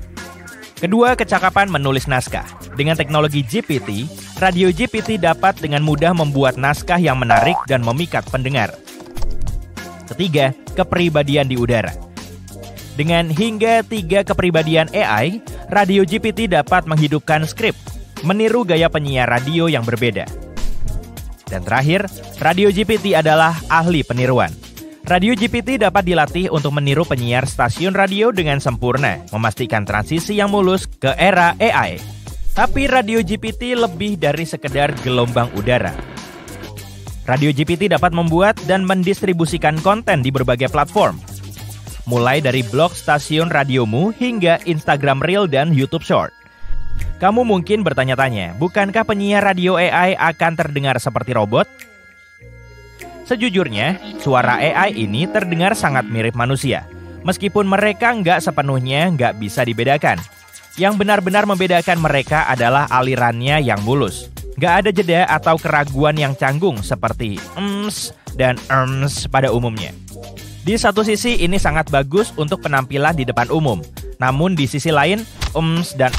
Speaker 3: Kedua, kecakapan menulis naskah. Dengan teknologi GPT, Radio GPT dapat dengan mudah membuat naskah yang menarik dan memikat pendengar. Ketiga, kepribadian di udara. Dengan hingga 3 kepribadian AI, Radio GPT dapat menghidupkan skrip, meniru gaya penyiar radio yang berbeda. Dan terakhir, Radio GPT adalah ahli peniruan. Radio GPT dapat dilatih untuk meniru penyiar stasiun radio dengan sempurna, memastikan transisi yang mulus ke era AI. Tapi Radio GPT lebih dari sekedar gelombang udara. Radio GPT dapat membuat dan mendistribusikan konten di berbagai platform. Mulai dari blog stasiun radiomu hingga Instagram Reel dan YouTube Short. Kamu mungkin bertanya-tanya, bukankah penyiar radio AI akan terdengar seperti robot? Sejujurnya, suara AI ini terdengar sangat mirip manusia. Meskipun mereka nggak sepenuhnya nggak bisa dibedakan. Yang benar-benar membedakan mereka adalah alirannya yang mulus. Nggak ada jeda atau keraguan yang canggung seperti dan pada umumnya. Di satu sisi ini sangat bagus untuk penampilan di depan umum. Namun di sisi lain, dan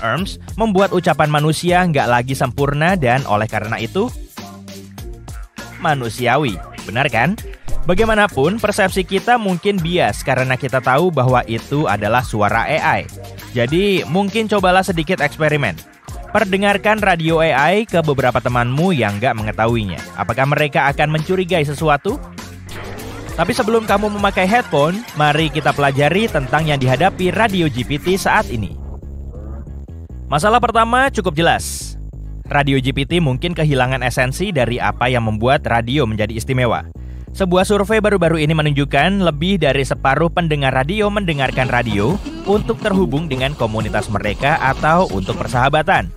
Speaker 3: membuat ucapan manusia nggak lagi sempurna dan oleh karena itu manusiawi. Benar kan? Bagaimanapun, persepsi kita mungkin bias karena kita tahu bahwa itu adalah suara AI. Jadi mungkin cobalah sedikit eksperimen. Perdengarkan radio AI ke beberapa temanmu yang nggak mengetahuinya. Apakah mereka akan mencurigai sesuatu? Tapi sebelum kamu memakai headphone, mari kita pelajari tentang yang dihadapi Radio GPT saat ini. Masalah pertama cukup jelas. Radio GPT mungkin kehilangan esensi dari apa yang membuat radio menjadi istimewa. Sebuah survei baru-baru ini menunjukkan lebih dari separuh pendengar radio mendengarkan radio untuk terhubung dengan komunitas mereka atau untuk persahabatan.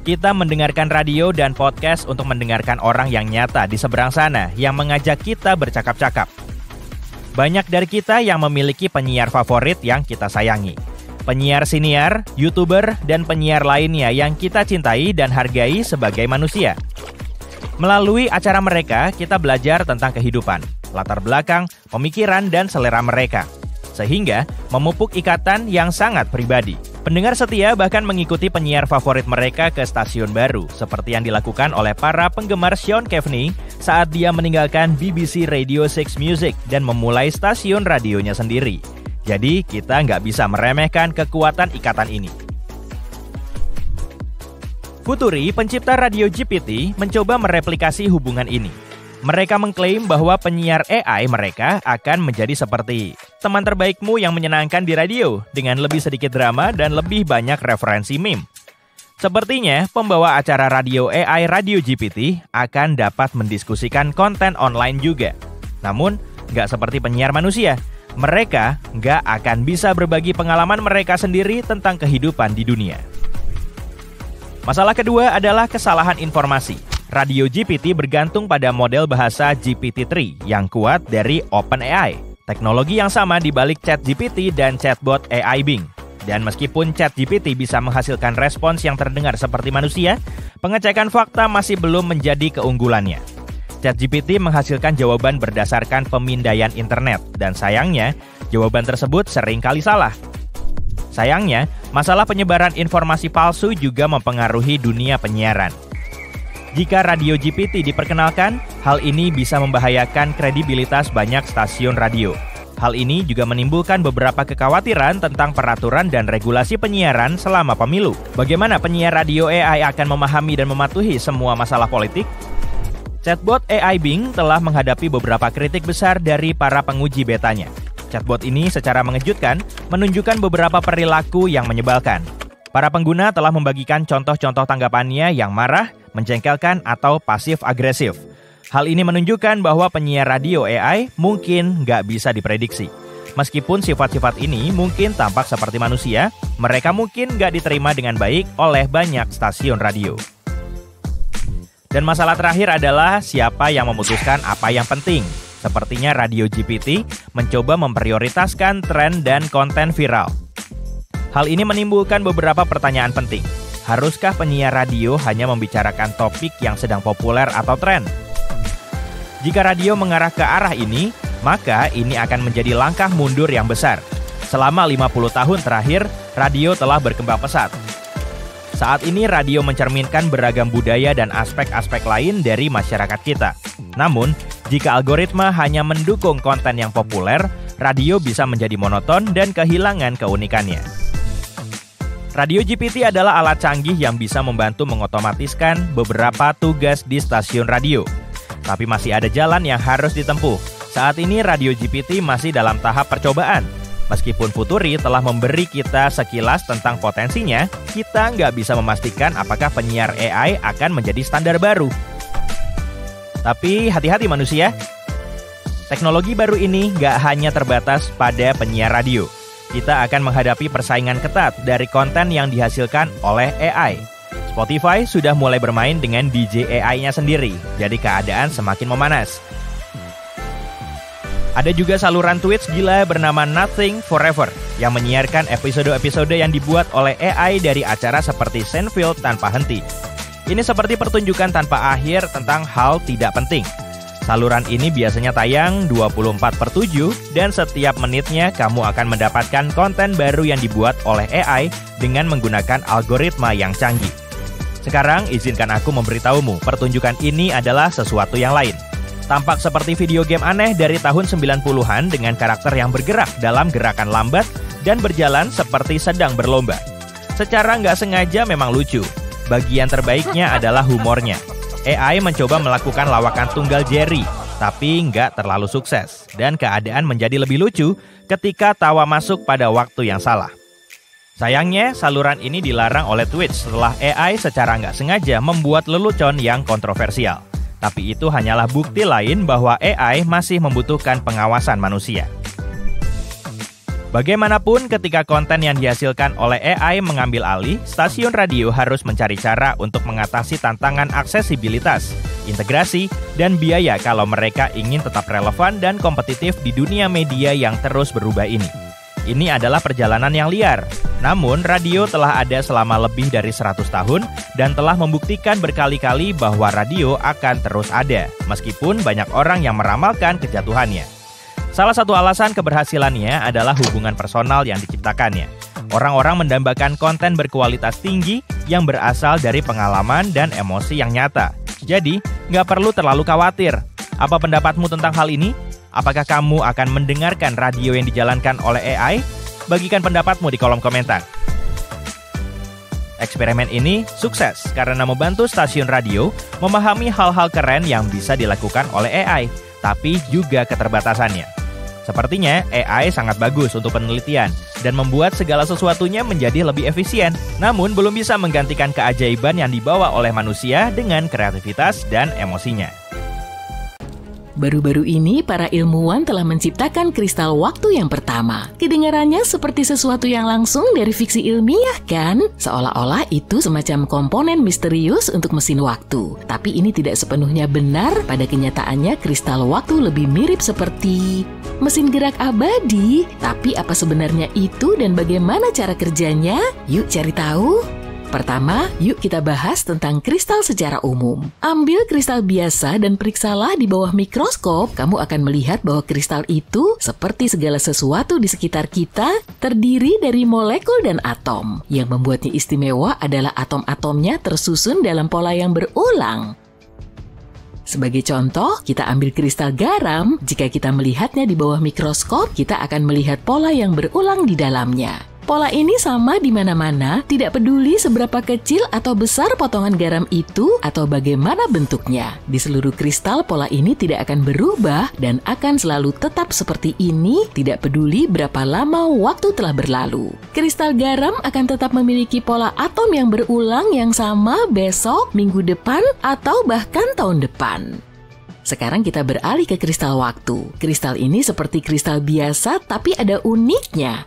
Speaker 3: Kita mendengarkan radio dan podcast untuk mendengarkan orang yang nyata di seberang sana yang mengajak kita bercakap-cakap. Banyak dari kita yang memiliki penyiar favorit yang kita sayangi. Penyiar siniar, YouTuber, dan penyiar lainnya yang kita cintai dan hargai sebagai manusia. Melalui acara mereka, kita belajar tentang kehidupan, latar belakang, pemikiran, dan selera mereka. Sehingga memupuk ikatan yang sangat pribadi. Pendengar setia bahkan mengikuti penyiar favorit mereka ke stasiun baru, seperti yang dilakukan oleh para penggemar Sean Caveney saat dia meninggalkan BBC Radio 6 Music dan memulai stasiun radionya sendiri. Jadi, kita nggak bisa meremehkan kekuatan ikatan ini. Futuri, pencipta radio GPT, mencoba mereplikasi hubungan ini. Mereka mengklaim bahwa penyiar AI mereka akan menjadi seperti teman terbaikmu yang menyenangkan di radio dengan lebih sedikit drama dan lebih banyak referensi meme. Sepertinya, pembawa acara radio AI Radio GPT akan dapat mendiskusikan konten online juga. Namun, nggak seperti penyiar manusia. Mereka nggak akan bisa berbagi pengalaman mereka sendiri tentang kehidupan di dunia. Masalah kedua adalah kesalahan informasi. Radio GPT bergantung pada model bahasa GPT-3 yang kuat dari OpenAI, teknologi yang sama di balik ChatGPT dan chatbot AI Bing. Dan meskipun ChatGPT bisa menghasilkan respons yang terdengar seperti manusia, pengecekan fakta masih belum menjadi keunggulannya. ChatGPT menghasilkan jawaban berdasarkan pemindaian internet, dan sayangnya, jawaban tersebut sering kali salah. Sayangnya, masalah penyebaran informasi palsu juga mempengaruhi dunia penyiaran. Jika radio GPT diperkenalkan, hal ini bisa membahayakan kredibilitas banyak stasiun radio. Hal ini juga menimbulkan beberapa kekhawatiran tentang peraturan dan regulasi penyiaran selama pemilu. Bagaimana penyiar radio AI akan memahami dan mematuhi semua masalah politik? Chatbot AI Bing telah menghadapi beberapa kritik besar dari para penguji betanya. Chatbot ini secara mengejutkan menunjukkan beberapa perilaku yang menyebalkan. Para pengguna telah membagikan contoh-contoh tanggapannya yang marah, menjengkelkan, atau pasif-agresif. Hal ini menunjukkan bahwa penyiar radio AI mungkin nggak bisa diprediksi. Meskipun sifat-sifat ini mungkin tampak seperti manusia, mereka mungkin nggak diterima dengan baik oleh banyak stasiun radio. Dan masalah terakhir adalah siapa yang memutuskan apa yang penting. Sepertinya Radio GPT mencoba memprioritaskan tren dan konten viral. Hal ini menimbulkan beberapa pertanyaan penting. Haruskah penyiar radio hanya membicarakan topik yang sedang populer atau tren? Jika radio mengarah ke arah ini, maka ini akan menjadi langkah mundur yang besar. Selama 50 tahun terakhir, radio telah berkembang pesat. Saat ini radio mencerminkan beragam budaya dan aspek-aspek lain dari masyarakat kita. Namun, jika algoritma hanya mendukung konten yang populer, radio bisa menjadi monoton dan kehilangan keunikannya. Radio GPT adalah alat canggih yang bisa membantu mengotomatiskan beberapa tugas di stasiun radio. Tapi masih ada jalan yang harus ditempuh. Saat ini Radio GPT masih dalam tahap percobaan. Meskipun Futuri telah memberi kita sekilas tentang potensinya, kita nggak bisa memastikan apakah penyiar AI akan menjadi standar baru. Tapi hati-hati manusia. Teknologi baru ini nggak hanya terbatas pada penyiar radio. Kita akan menghadapi persaingan ketat dari konten yang dihasilkan oleh AI. Spotify sudah mulai bermain dengan DJ AI-nya sendiri, jadi keadaan semakin memanas. Ada juga saluran Twitch gila bernama Nothing Forever yang menyiarkan episode-episode yang dibuat oleh AI dari acara seperti Seinfeld tanpa henti. Ini seperti pertunjukan tanpa akhir tentang hal tidak penting. Saluran ini biasanya tayang 24/7 dan setiap menitnya kamu akan mendapatkan konten baru yang dibuat oleh AI dengan menggunakan algoritma yang canggih. Sekarang izinkan aku memberitahumu, pertunjukan ini adalah sesuatu yang lain. Tampak seperti video game aneh dari tahun 90-an dengan karakter yang bergerak dalam gerakan lambat dan berjalan seperti sedang berlomba. Secara nggak sengaja memang lucu. Bagian terbaiknya adalah humornya. AI mencoba melakukan lawakan tunggal Jerry, tapi nggak terlalu sukses. Dan keadaan menjadi lebih lucu ketika tawa masuk pada waktu yang salah. Sayangnya, saluran ini dilarang oleh Twitch setelah AI secara nggak sengaja membuat lelucon yang kontroversial. Tapi itu hanyalah bukti lain bahwa AI masih membutuhkan pengawasan manusia. Bagaimanapun, ketika konten yang dihasilkan oleh AI mengambil alih, stasiun radio harus mencari cara untuk mengatasi tantangan aksesibilitas, integrasi, dan biaya kalau mereka ingin tetap relevan dan kompetitif di dunia media yang terus berubah ini. Ini adalah perjalanan yang liar. Namun, radio telah ada selama lebih dari 100 tahun dan telah membuktikan berkali-kali bahwa radio akan terus ada, meskipun banyak orang yang meramalkan kejatuhannya. Salah satu alasan keberhasilannya adalah hubungan personal yang diciptakannya. Orang-orang mendambakan konten berkualitas tinggi yang berasal dari pengalaman dan emosi yang nyata. Jadi, nggak perlu terlalu khawatir. Apa pendapatmu tentang hal ini? Apakah kamu akan mendengarkan radio yang dijalankan oleh AI? Bagikan pendapatmu di kolom komentar. Eksperimen ini sukses karena membantu stasiun radio memahami hal-hal keren yang bisa dilakukan oleh AI, tapi juga keterbatasannya. Sepertinya AI sangat bagus untuk penelitian dan membuat segala sesuatunya menjadi lebih efisien, namun belum bisa menggantikan keajaiban yang dibawa oleh manusia dengan kreativitas dan emosinya.
Speaker 1: Baru-baru ini, para ilmuwan telah menciptakan kristal waktu yang pertama. Kedengarannya seperti sesuatu yang langsung dari fiksi ilmiah, kan? Seolah-olah itu semacam komponen misterius untuk mesin waktu. Tapi ini tidak sepenuhnya benar. Pada kenyataannya, kristal waktu lebih mirip seperti mesin gerak abadi. Tapi apa sebenarnya itu dan bagaimana cara kerjanya? Yuk cari tahu. Pertama, yuk kita bahas tentang kristal secara umum. Ambil kristal biasa dan periksalah di bawah mikroskop. Kamu akan melihat bahwa kristal itu, seperti segala sesuatu di sekitar kita, terdiri dari molekul dan atom. Yang membuatnya istimewa adalah atom-atomnya tersusun dalam pola yang berulang. Sebagai contoh, kita ambil kristal garam. Jika kita melihatnya di bawah mikroskop, kita akan melihat pola yang berulang di dalamnya. Pola ini sama di mana-mana, tidak peduli seberapa kecil atau besar potongan garam itu atau bagaimana bentuknya. Di seluruh kristal, pola ini tidak akan berubah dan akan selalu tetap seperti ini, tidak peduli berapa lama waktu telah berlalu. Kristal garam akan tetap memiliki pola atom yang berulang yang sama besok, minggu depan, atau bahkan tahun depan. Sekarang kita beralih ke kristal waktu. Kristal ini seperti kristal biasa, tapi ada uniknya.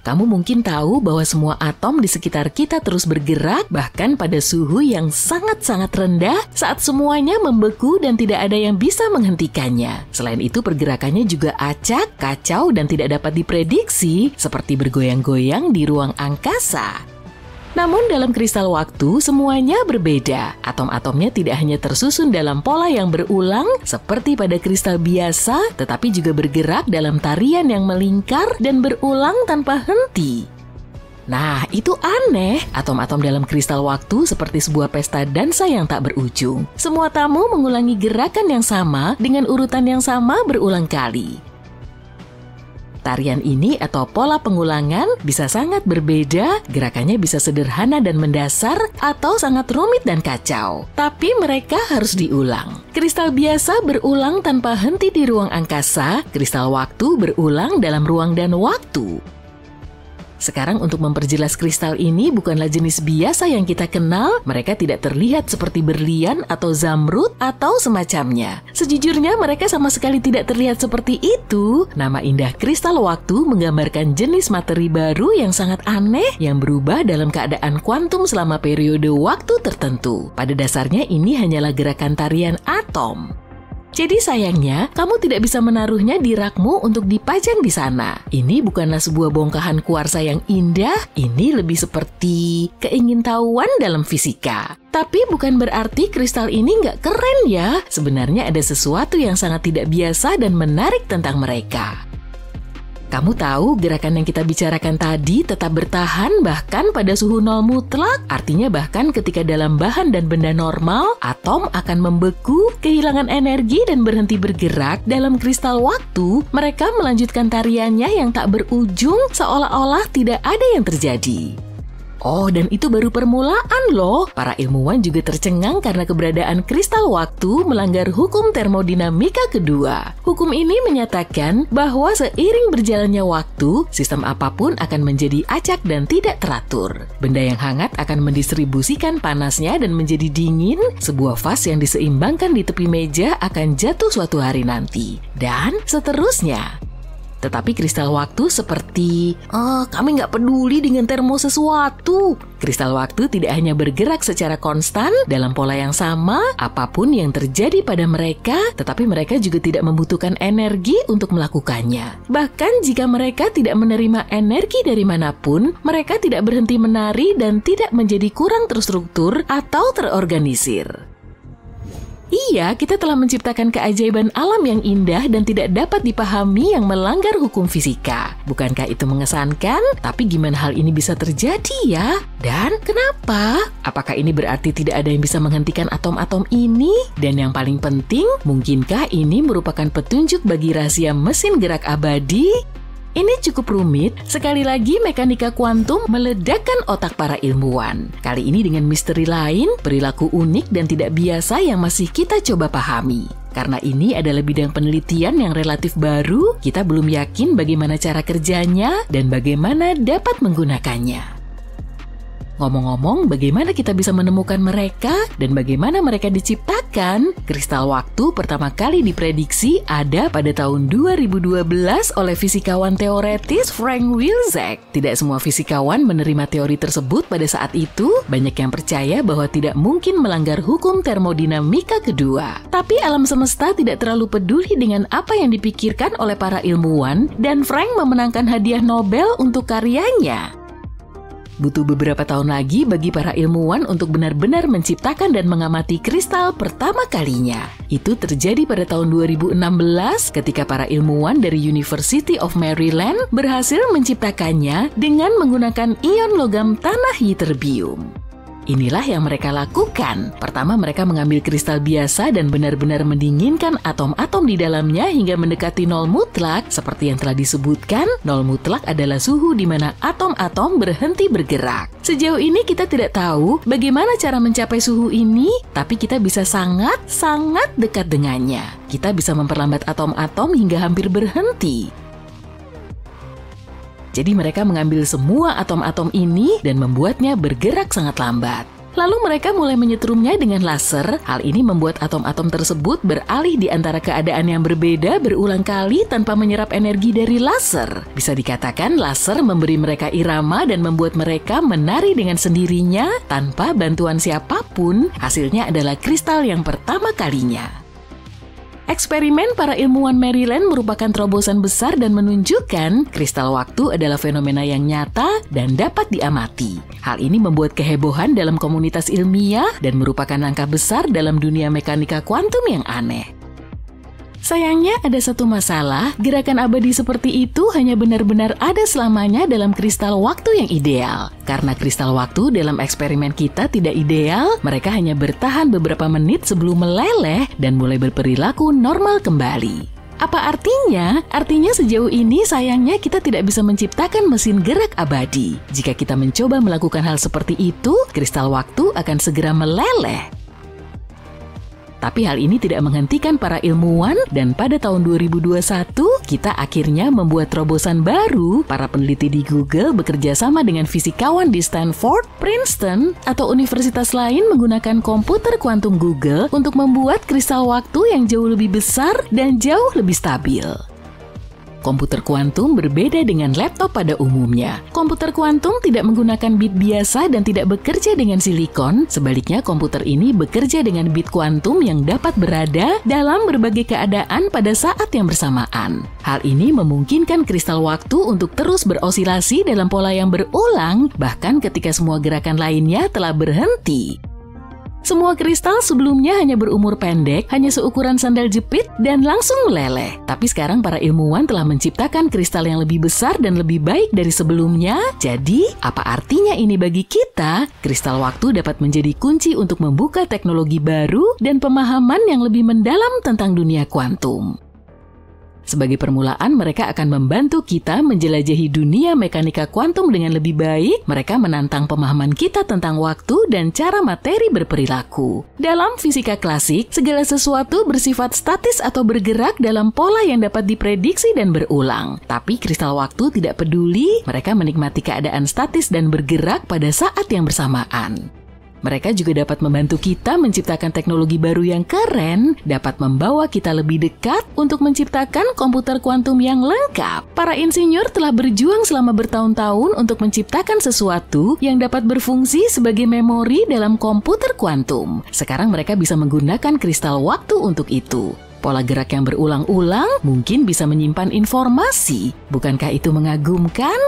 Speaker 1: Kamu mungkin tahu bahwa semua atom di sekitar kita terus bergerak, bahkan pada suhu yang sangat-sangat rendah saat semuanya membeku dan tidak ada yang bisa menghentikannya. Selain itu, pergerakannya juga acak, kacau, dan tidak dapat diprediksi, seperti bergoyang-goyang di ruang angkasa. Namun dalam kristal waktu semuanya berbeda. Atom-atomnya tidak hanya tersusun dalam pola yang berulang seperti pada kristal biasa, tetapi juga bergerak dalam tarian yang melingkar dan berulang tanpa henti. Nah, itu aneh. Atom-atom dalam kristal waktu seperti sebuah pesta dansa yang tak berujung. Semua tamu mengulangi gerakan yang sama dengan urutan yang sama berulang kali. Tarian ini atau pola pengulangan bisa sangat berbeda, gerakannya bisa sederhana dan mendasar atau sangat rumit dan kacau. Tapi mereka harus diulang. Kristal biasa berulang tanpa henti di ruang angkasa, kristal waktu berulang dalam ruang dan waktu. Sekarang untuk memperjelas kristal ini bukanlah jenis biasa yang kita kenal, mereka tidak terlihat seperti berlian atau zamrud atau semacamnya. Sejujurnya mereka sama sekali tidak terlihat seperti itu. Nama indah kristal waktu menggambarkan jenis materi baru yang sangat aneh yang berubah dalam keadaan kuantum selama periode waktu tertentu. Pada dasarnya ini hanyalah gerakan tarian atom. Jadi sayangnya, kamu tidak bisa menaruhnya di rakmu untuk dipajang di sana. Ini bukanlah sebuah bongkahan kuarsa yang indah, ini lebih seperti keingintahuan dalam fisika. Tapi bukan berarti kristal ini nggak keren ya. Sebenarnya ada sesuatu yang sangat tidak biasa dan menarik tentang mereka. Kamu tahu gerakan yang kita bicarakan tadi tetap bertahan bahkan pada suhu nol mutlak? Artinya bahkan ketika dalam bahan dan benda normal, atom akan membeku, kehilangan energi dan berhenti bergerak. Dalam kristal waktu, mereka melanjutkan tariannya yang tak berujung seolah-olah tidak ada yang terjadi. Oh, dan itu baru permulaan loh. Para ilmuwan juga tercengang karena keberadaan kristal waktu melanggar hukum termodinamika kedua. Hukum ini menyatakan bahwa seiring berjalannya waktu, sistem apapun akan menjadi acak dan tidak teratur. Benda yang hangat akan mendistribusikan panasnya dan menjadi dingin. Sebuah vas yang diseimbangkan di tepi meja akan jatuh suatu hari nanti. Dan seterusnya. Tetapi kristal waktu seperti, kami nggak peduli dengan termo sesuatu. Kristal waktu tidak hanya bergerak secara konstan dalam pola yang sama, apapun yang terjadi pada mereka, tetapi mereka juga tidak membutuhkan energi untuk melakukannya. Bahkan jika mereka tidak menerima energi dari manapun, mereka tidak berhenti menari dan tidak menjadi kurang terstruktur atau terorganisir. Iya, kita telah menciptakan keajaiban alam yang indah dan tidak dapat dipahami yang melanggar hukum fisika. Bukankah itu mengesankan? Tapi gimana hal ini bisa terjadi ya? Dan kenapa? Apakah ini berarti tidak ada yang bisa menghentikan atom-atom ini? Dan yang paling penting, mungkinkah ini merupakan petunjuk bagi rahasia mesin gerak abadi? Ini cukup rumit, sekali lagi mekanika kuantum meledakkan otak para ilmuwan. Kali ini dengan misteri lain, perilaku unik dan tidak biasa yang masih kita coba pahami. Karena ini adalah bidang penelitian yang relatif baru, kita belum yakin bagaimana cara kerjanya dan bagaimana dapat menggunakannya. Ngomong-ngomong, bagaimana kita bisa menemukan mereka dan bagaimana mereka diciptakan? Kristal waktu pertama kali diprediksi ada pada tahun 2012 oleh fisikawan teoretis Frank Wilczek. Tidak semua fisikawan menerima teori tersebut pada saat itu. Banyak yang percaya bahwa tidak mungkin melanggar hukum termodinamika kedua. Tapi alam semesta tidak terlalu peduli dengan apa yang dipikirkan oleh para ilmuwan dan Frank memenangkan hadiah Nobel untuk karyanya. Butuh beberapa tahun lagi bagi para ilmuwan untuk benar-benar menciptakan dan mengamati kristal pertama kalinya. Itu terjadi pada tahun 2016 ketika para ilmuwan dari University of Maryland berhasil menciptakannya dengan menggunakan ion logam tanah ytterbium. Inilah yang mereka lakukan. Pertama, mereka mengambil kristal biasa dan benar-benar mendinginkan atom-atom di dalamnya hingga mendekati nol mutlak. Seperti yang telah disebutkan, nol mutlak adalah suhu di mana atom-atom berhenti bergerak. Sejauh ini kita tidak tahu bagaimana cara mencapai suhu ini, tapi kita bisa sangat dekat dengannya. Kita bisa memperlambat atom-atom hingga hampir berhenti. Jadi mereka mengambil semua atom-atom ini dan membuatnya bergerak sangat lambat. Lalu mereka mulai menyetrumnya dengan laser. Hal ini membuat atom-atom tersebut beralih di antara keadaan yang berbeda berulang kali tanpa menyerap energi dari laser. Bisa dikatakan laser memberi mereka irama dan membuat mereka menari dengan sendirinya tanpa bantuan siapapun. Hasilnya adalah kristal yang pertama kalinya. Eksperimen para ilmuwan Maryland merupakan terobosan besar dan menunjukkan kristal waktu adalah fenomena yang nyata dan dapat diamati. Hal ini membuat kehebohan dalam komunitas ilmiah dan merupakan langkah besar dalam dunia mekanika kuantum yang aneh. Sayangnya ada satu masalah, gerakan abadi seperti itu hanya benar-benar ada selamanya dalam kristal waktu yang ideal. Karena kristal waktu dalam eksperimen kita tidak ideal, mereka hanya bertahan beberapa menit sebelum meleleh dan mulai berperilaku normal kembali. Apa artinya? Artinya sejauh ini sayangnya kita tidak bisa menciptakan mesin gerak abadi. Jika kita mencoba melakukan hal seperti itu, kristal waktu akan segera meleleh. Tapi hal ini tidak menghentikan para ilmuwan dan pada tahun 2021 kita akhirnya membuat terobosan baru. Para peneliti di Google bekerja sama dengan fisikawan di Stanford, Princeton, atau universitas lain menggunakan komputer kuantum Google untuk membuat kristal waktu yang jauh lebih besar dan jauh lebih stabil. Komputer kuantum berbeda dengan laptop pada umumnya. Komputer kuantum tidak menggunakan bit biasa dan tidak bekerja dengan silikon. Sebaliknya, komputer ini bekerja dengan bit kuantum yang dapat berada dalam berbagai keadaan pada saat yang bersamaan. Hal ini memungkinkan kristal waktu untuk terus berosilasi dalam pola yang berulang, bahkan ketika semua gerakan lainnya telah berhenti. Semua kristal sebelumnya hanya berumur pendek, hanya seukuran sandal jepit, dan langsung meleleh. Tapi sekarang para ilmuwan telah menciptakan kristal yang lebih besar dan lebih baik dari sebelumnya. Jadi, apa artinya ini bagi kita? Kristal waktu dapat menjadi kunci untuk membuka teknologi baru dan pemahaman yang lebih mendalam tentang dunia kuantum. Sebagai permulaan, mereka akan membantu kita menjelajahi dunia mekanika kuantum dengan lebih baik. Mereka menantang pemahaman kita tentang waktu dan cara materi berperilaku. Dalam fisika klasik, segala sesuatu bersifat statis atau bergerak dalam pola yang dapat diprediksi dan berulang. Tapi kristal waktu tidak peduli, mereka menikmati keadaan statis dan bergerak pada saat yang bersamaan. Mereka juga dapat membantu kita menciptakan teknologi baru yang keren, dapat membawa kita lebih dekat untuk menciptakan komputer kuantum yang lengkap. Para insinyur telah berjuang selama bertahun-tahun untuk menciptakan sesuatu yang dapat berfungsi sebagai memori dalam komputer kuantum. Sekarang mereka bisa menggunakan kristal waktu untuk itu. Pola gerak yang berulang-ulang mungkin bisa menyimpan informasi. Bukankah itu mengagumkan?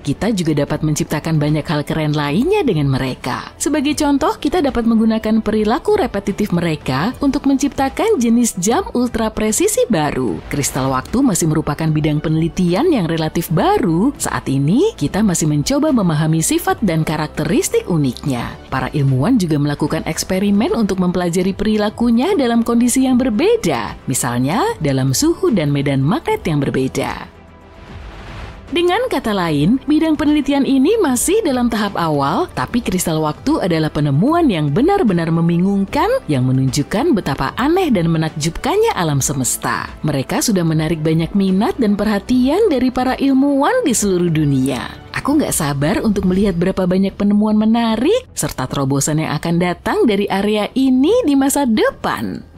Speaker 1: kita juga dapat menciptakan banyak hal keren lainnya dengan mereka. Sebagai contoh, kita dapat menggunakan perilaku repetitif mereka untuk menciptakan jenis jam ultra presisi baru. Kristal waktu masih merupakan bidang penelitian yang relatif baru. Saat ini, kita masih mencoba memahami sifat dan karakteristik uniknya. Para ilmuwan juga melakukan eksperimen untuk mempelajari perilakunya dalam kondisi yang berbeda, misalnya dalam suhu dan medan magnet yang berbeda. Dengan kata lain, bidang penelitian ini masih dalam tahap awal, tapi kristal waktu adalah penemuan yang benar-benar membingungkan yang menunjukkan betapa aneh dan menakjubkannya alam semesta. Mereka sudah menarik banyak minat dan perhatian dari para ilmuwan di seluruh dunia. Aku nggak sabar untuk melihat berapa banyak penemuan menarik serta terobosan yang akan datang dari area ini di masa depan.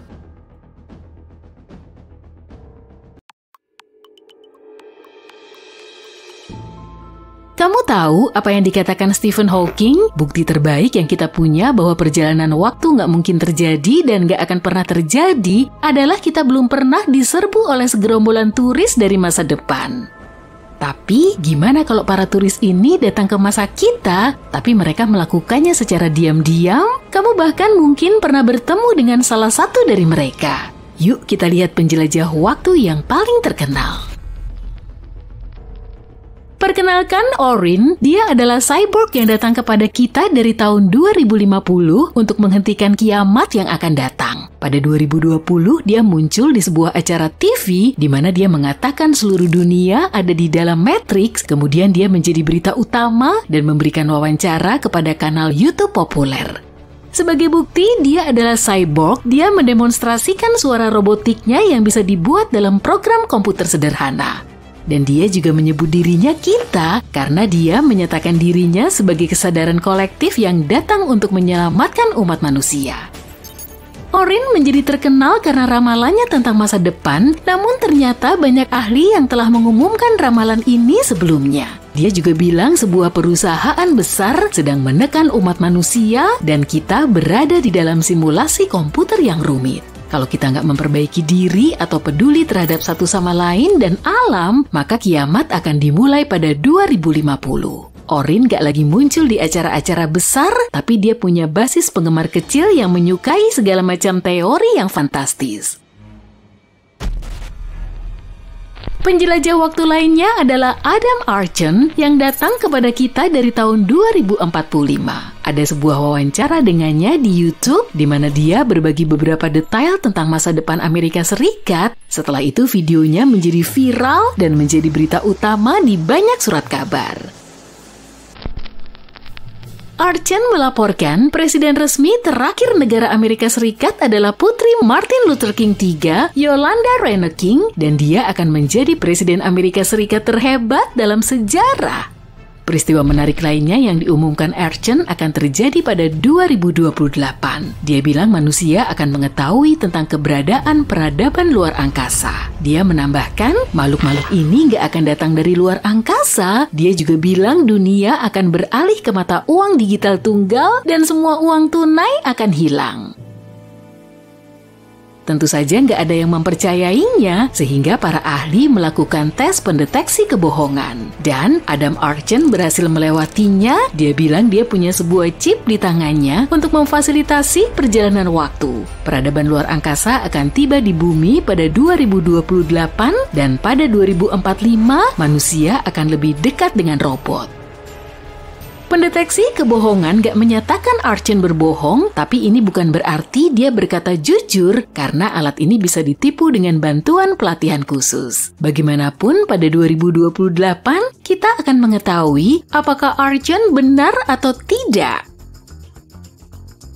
Speaker 1: Kamu tahu apa yang dikatakan Stephen Hawking? Bukti terbaik yang kita punya bahwa perjalanan waktu nggak mungkin terjadi dan nggak akan pernah terjadi adalah kita belum pernah diserbu oleh segerombolan turis dari masa depan. Tapi gimana kalau para turis ini datang ke masa kita, tapi mereka melakukannya secara diam-diam? Kamu bahkan mungkin pernah bertemu dengan salah satu dari mereka. Yuk kita lihat penjelajah waktu yang paling terkenal. Perkenalkan Orin, dia adalah cyborg yang datang kepada kita dari tahun 2050 untuk menghentikan kiamat yang akan datang. Pada 2020, dia muncul di sebuah acara TV di mana dia mengatakan seluruh dunia ada di dalam Matrix, kemudian dia menjadi berita utama dan memberikan wawancara kepada kanal YouTube populer. Sebagai bukti dia adalah cyborg, dia mendemonstrasikan suara robotiknya yang bisa dibuat dalam program komputer sederhana. Dan dia juga menyebut dirinya kita karena dia menyatakan dirinya sebagai kesadaran kolektif yang datang untuk menyelamatkan umat manusia. Orin menjadi terkenal karena ramalannya tentang masa depan, namun ternyata banyak ahli yang telah mengumumkan ramalan ini sebelumnya. Dia juga bilang sebuah perusahaan besar sedang menekan umat manusia dan kita berada di dalam simulasi komputer yang rumit. Kalau kita nggak memperbaiki diri atau peduli terhadap satu sama lain dan alam, maka kiamat akan dimulai pada 2050. Orin nggak lagi muncul di acara-acara besar, tapi dia punya basis penggemar kecil yang menyukai segala macam teori yang fantastis. Penjelajah waktu lainnya adalah Adam Archen yang datang kepada kita dari tahun 2045. Ada sebuah wawancara dengannya di YouTube di mana dia berbagi beberapa detail tentang masa depan Amerika Serikat. Setelah itu videonya menjadi viral dan menjadi berita utama di banyak surat kabar. Archen melaporkan presiden resmi terakhir negara Amerika Serikat adalah putri Martin Luther King III, Yolanda Reyna King, dan dia akan menjadi presiden Amerika Serikat terhebat dalam sejarah. Peristiwa menarik lainnya yang diumumkan Archen akan terjadi pada 2028. Dia bilang manusia akan mengetahui tentang keberadaan peradaban luar angkasa. Dia menambahkan, makhluk-makhluk ini nggak akan datang dari luar angkasa. Dia juga bilang dunia akan beralih ke mata uang digital tunggal dan semua uang tunai akan hilang. Tentu saja nggak ada yang mempercayainya, sehingga para ahli melakukan tes pendeteksi kebohongan. Dan Adam Archen berhasil melewatinya. Dia bilang dia punya sebuah chip di tangannya untuk memfasilitasi perjalanan waktu. Peradaban luar angkasa akan tiba di bumi pada 2028 dan pada 2045 manusia akan lebih dekat dengan robot. Pendeteksi kebohongan gak menyatakan Archen berbohong, tapi ini bukan berarti dia berkata jujur karena alat ini bisa ditipu dengan bantuan pelatihan khusus. Bagaimanapun pada 2028 kita akan mengetahui apakah Archen benar atau tidak.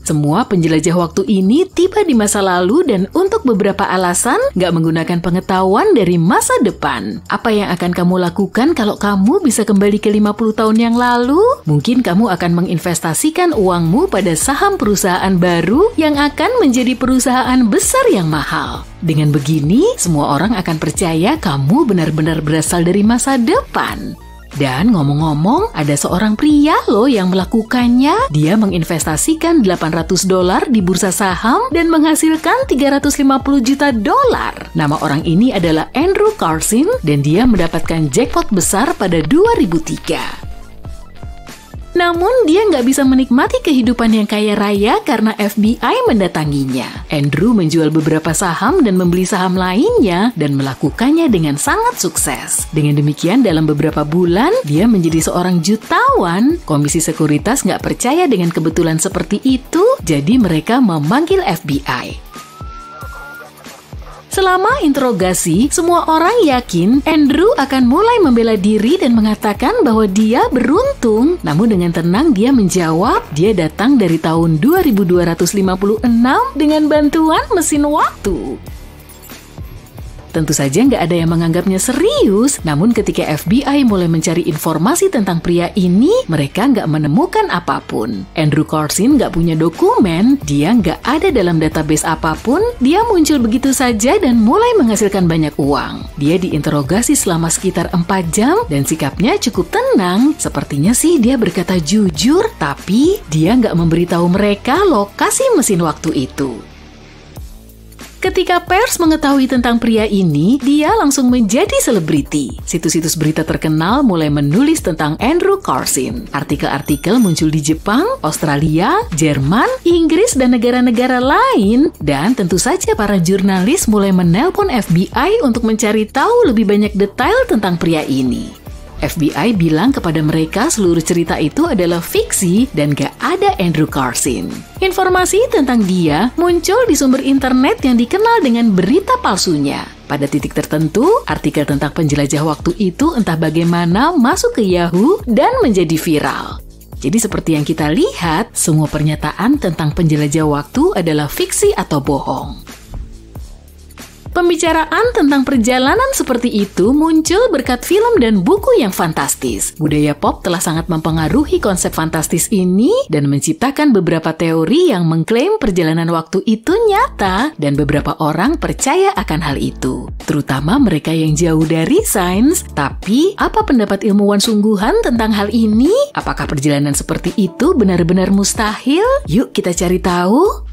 Speaker 1: Semua penjelajah waktu ini tiba di masa lalu dan untuk beberapa alasan nggak menggunakan pengetahuan dari masa depan. Apa yang akan kamu lakukan kalau kamu bisa kembali ke 50 tahun yang lalu? Mungkin kamu akan menginvestasikan uangmu pada saham perusahaan baru yang akan menjadi perusahaan besar yang mahal. Dengan begini, semua orang akan percaya kamu benar-benar berasal dari masa depan. Dan ngomong-ngomong, ada seorang pria loh yang melakukannya. Dia menginvestasikan $800 di bursa saham dan menghasilkan $350 juta. Nama orang ini adalah Andrew Carson dan dia mendapatkan jackpot besar pada 2003. Namun dia nggak bisa menikmati kehidupan yang kaya raya karena FBI mendatanginya. Andrew menjual beberapa saham dan membeli saham lainnya dan melakukannya dengan sangat sukses. Dengan demikian dalam beberapa bulan dia menjadi seorang jutawan. Komisi Sekuritas nggak percaya dengan kebetulan seperti itu, jadi mereka memanggil FBI. Selama interogasi, semua orang yakin Andrew akan mulai membela diri dan mengatakan bahwa dia beruntung. Namun dengan tenang dia menjawab, dia datang dari tahun 2256 dengan bantuan mesin waktu. Tentu saja nggak ada yang menganggapnya serius, namun ketika FBI mulai mencari informasi tentang pria ini, mereka nggak menemukan apapun. Andrew Carson nggak punya dokumen, dia nggak ada dalam database apapun, dia muncul begitu saja dan mulai menghasilkan banyak uang. Dia diinterogasi selama sekitar 4 jam dan sikapnya cukup tenang. Sepertinya sih dia berkata jujur, tapi dia nggak memberitahu mereka lokasi mesin waktu itu. Ketika pers mengetahui tentang pria ini, dia langsung menjadi selebriti. Situs-situs berita terkenal mulai menulis tentang Andrew Carson. Artikel-artikel muncul di Jepang, Australia, Jerman, Inggris, dan negara-negara lain. Dan tentu saja para jurnalis mulai menelpon FBI untuk mencari tahu lebih banyak detail tentang pria ini. FBI bilang kepada mereka seluruh cerita itu adalah fiksi dan gak ada Andrew Carson. Informasi tentang dia muncul di sumber internet yang dikenal dengan berita palsunya. Pada titik tertentu, artikel tentang penjelajah waktu itu entah bagaimana masuk ke Yahoo dan menjadi viral. Jadi seperti yang kita lihat, semua pernyataan tentang penjelajah waktu adalah fiksi atau bohong. Pembicaraan tentang perjalanan seperti itu muncul berkat film dan buku yang fantastis. Budaya pop telah sangat mempengaruhi konsep fantastis ini dan menciptakan beberapa teori yang mengklaim perjalanan waktu itu nyata dan beberapa orang percaya akan hal itu. Terutama mereka yang jauh dari sains. Tapi, apa pendapat ilmuwan sungguhan tentang hal ini? Apakah perjalanan seperti itu benar-benar mustahil? Yuk kita cari tahu.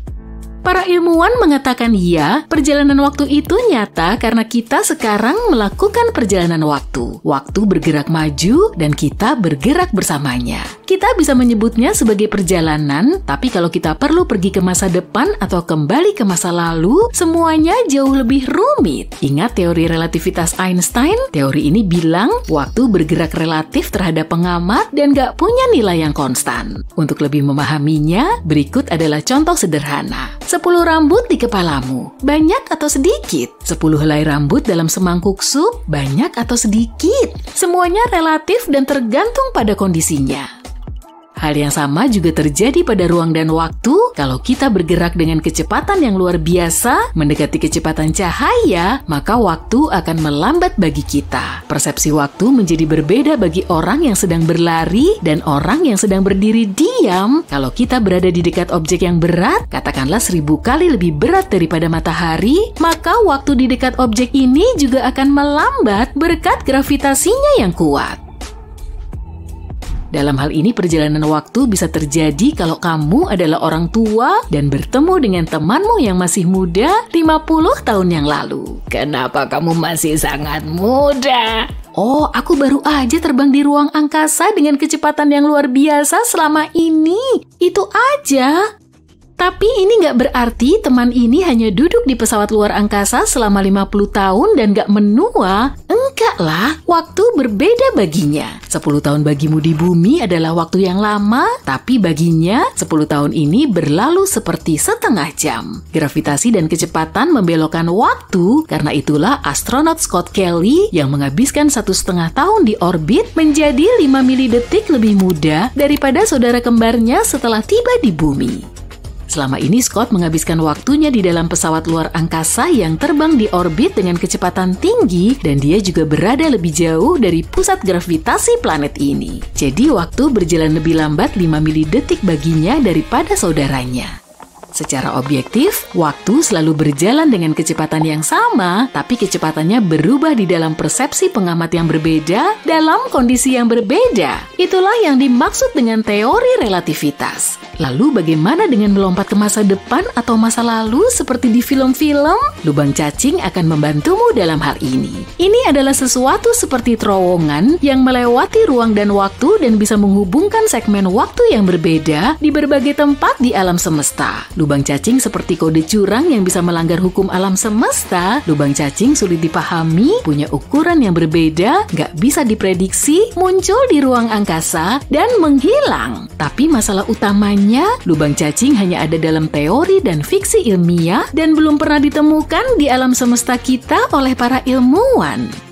Speaker 1: Para ilmuwan mengatakan ya, perjalanan waktu itu nyata karena kita sekarang melakukan perjalanan waktu. Waktu bergerak maju dan kita bergerak bersamanya. Kita bisa menyebutnya sebagai perjalanan, tapi kalau kita perlu pergi ke masa depan atau kembali ke masa lalu, semuanya jauh lebih rumit. Ingat teori relativitas Einstein? Teori ini bilang waktu bergerak relatif terhadap pengamat dan gak punya nilai yang konstan. Untuk lebih memahaminya, berikut adalah contoh sederhana. 10 rambut di kepalamu, banyak atau sedikit? 10 helai rambut dalam semangkuk sup, banyak atau sedikit? Semuanya relatif dan tergantung pada kondisinya. Hal yang sama juga terjadi pada ruang dan waktu. Kalau kita bergerak dengan kecepatan yang luar biasa, mendekati kecepatan cahaya, maka waktu akan melambat bagi kita. Persepsi waktu menjadi berbeda bagi orang yang sedang berlari dan orang yang sedang berdiri diam. Kalau kita berada di dekat objek yang berat, katakanlah 1000 kali lebih berat daripada matahari, maka waktu di dekat objek ini juga akan melambat berkat gravitasinya yang kuat. Dalam hal ini perjalanan waktu bisa terjadi kalau kamu adalah orang tua dan bertemu dengan temanmu yang masih muda 50 tahun yang lalu. Kenapa kamu masih sangat muda? Oh, aku baru aja terbang di ruang angkasa dengan kecepatan yang luar biasa selama ini. Itu aja. Tapi ini nggak berarti teman ini hanya duduk di pesawat luar angkasa selama 50 tahun dan nggak menua. Enggak lah, waktu berbeda baginya. 10 tahun bagimu di bumi adalah waktu yang lama, tapi baginya 10 tahun ini berlalu seperti setengah jam. Gravitasi dan kecepatan membelokkan waktu, karena itulah astronot Scott Kelly yang menghabiskan 1,5 tahun di orbit menjadi 5 milidetik lebih muda daripada saudara kembarnya setelah tiba di bumi. Selama ini Scott menghabiskan waktunya di dalam pesawat luar angkasa yang terbang di orbit dengan kecepatan tinggi dan dia juga berada lebih jauh dari pusat gravitasi planet ini. Jadi waktu berjalan lebih lambat 5 milidetik baginya daripada saudaranya. Secara objektif, waktu selalu berjalan dengan kecepatan yang sama, tapi kecepatannya berubah di dalam persepsi pengamat yang berbeda dalam kondisi yang berbeda. Itulah yang dimaksud dengan teori relativitas. Lalu bagaimana dengan melompat ke masa depan atau masa lalu seperti di film-film? Lubang cacing akan membantumu dalam hal ini. Ini adalah sesuatu seperti terowongan yang melewati ruang dan waktu dan bisa menghubungkan segmen waktu yang berbeda di berbagai tempat di alam semesta. Lubang cacing seperti kode curang yang bisa melanggar hukum alam semesta. Lubang cacing sulit dipahami, punya ukuran yang berbeda, gak bisa diprediksi, muncul di ruang angkasa, dan menghilang. Tapi masalah utamanya, lubang cacing hanya ada dalam teori dan fiksi ilmiah dan belum pernah ditemukan di alam semesta kita oleh para ilmuwan.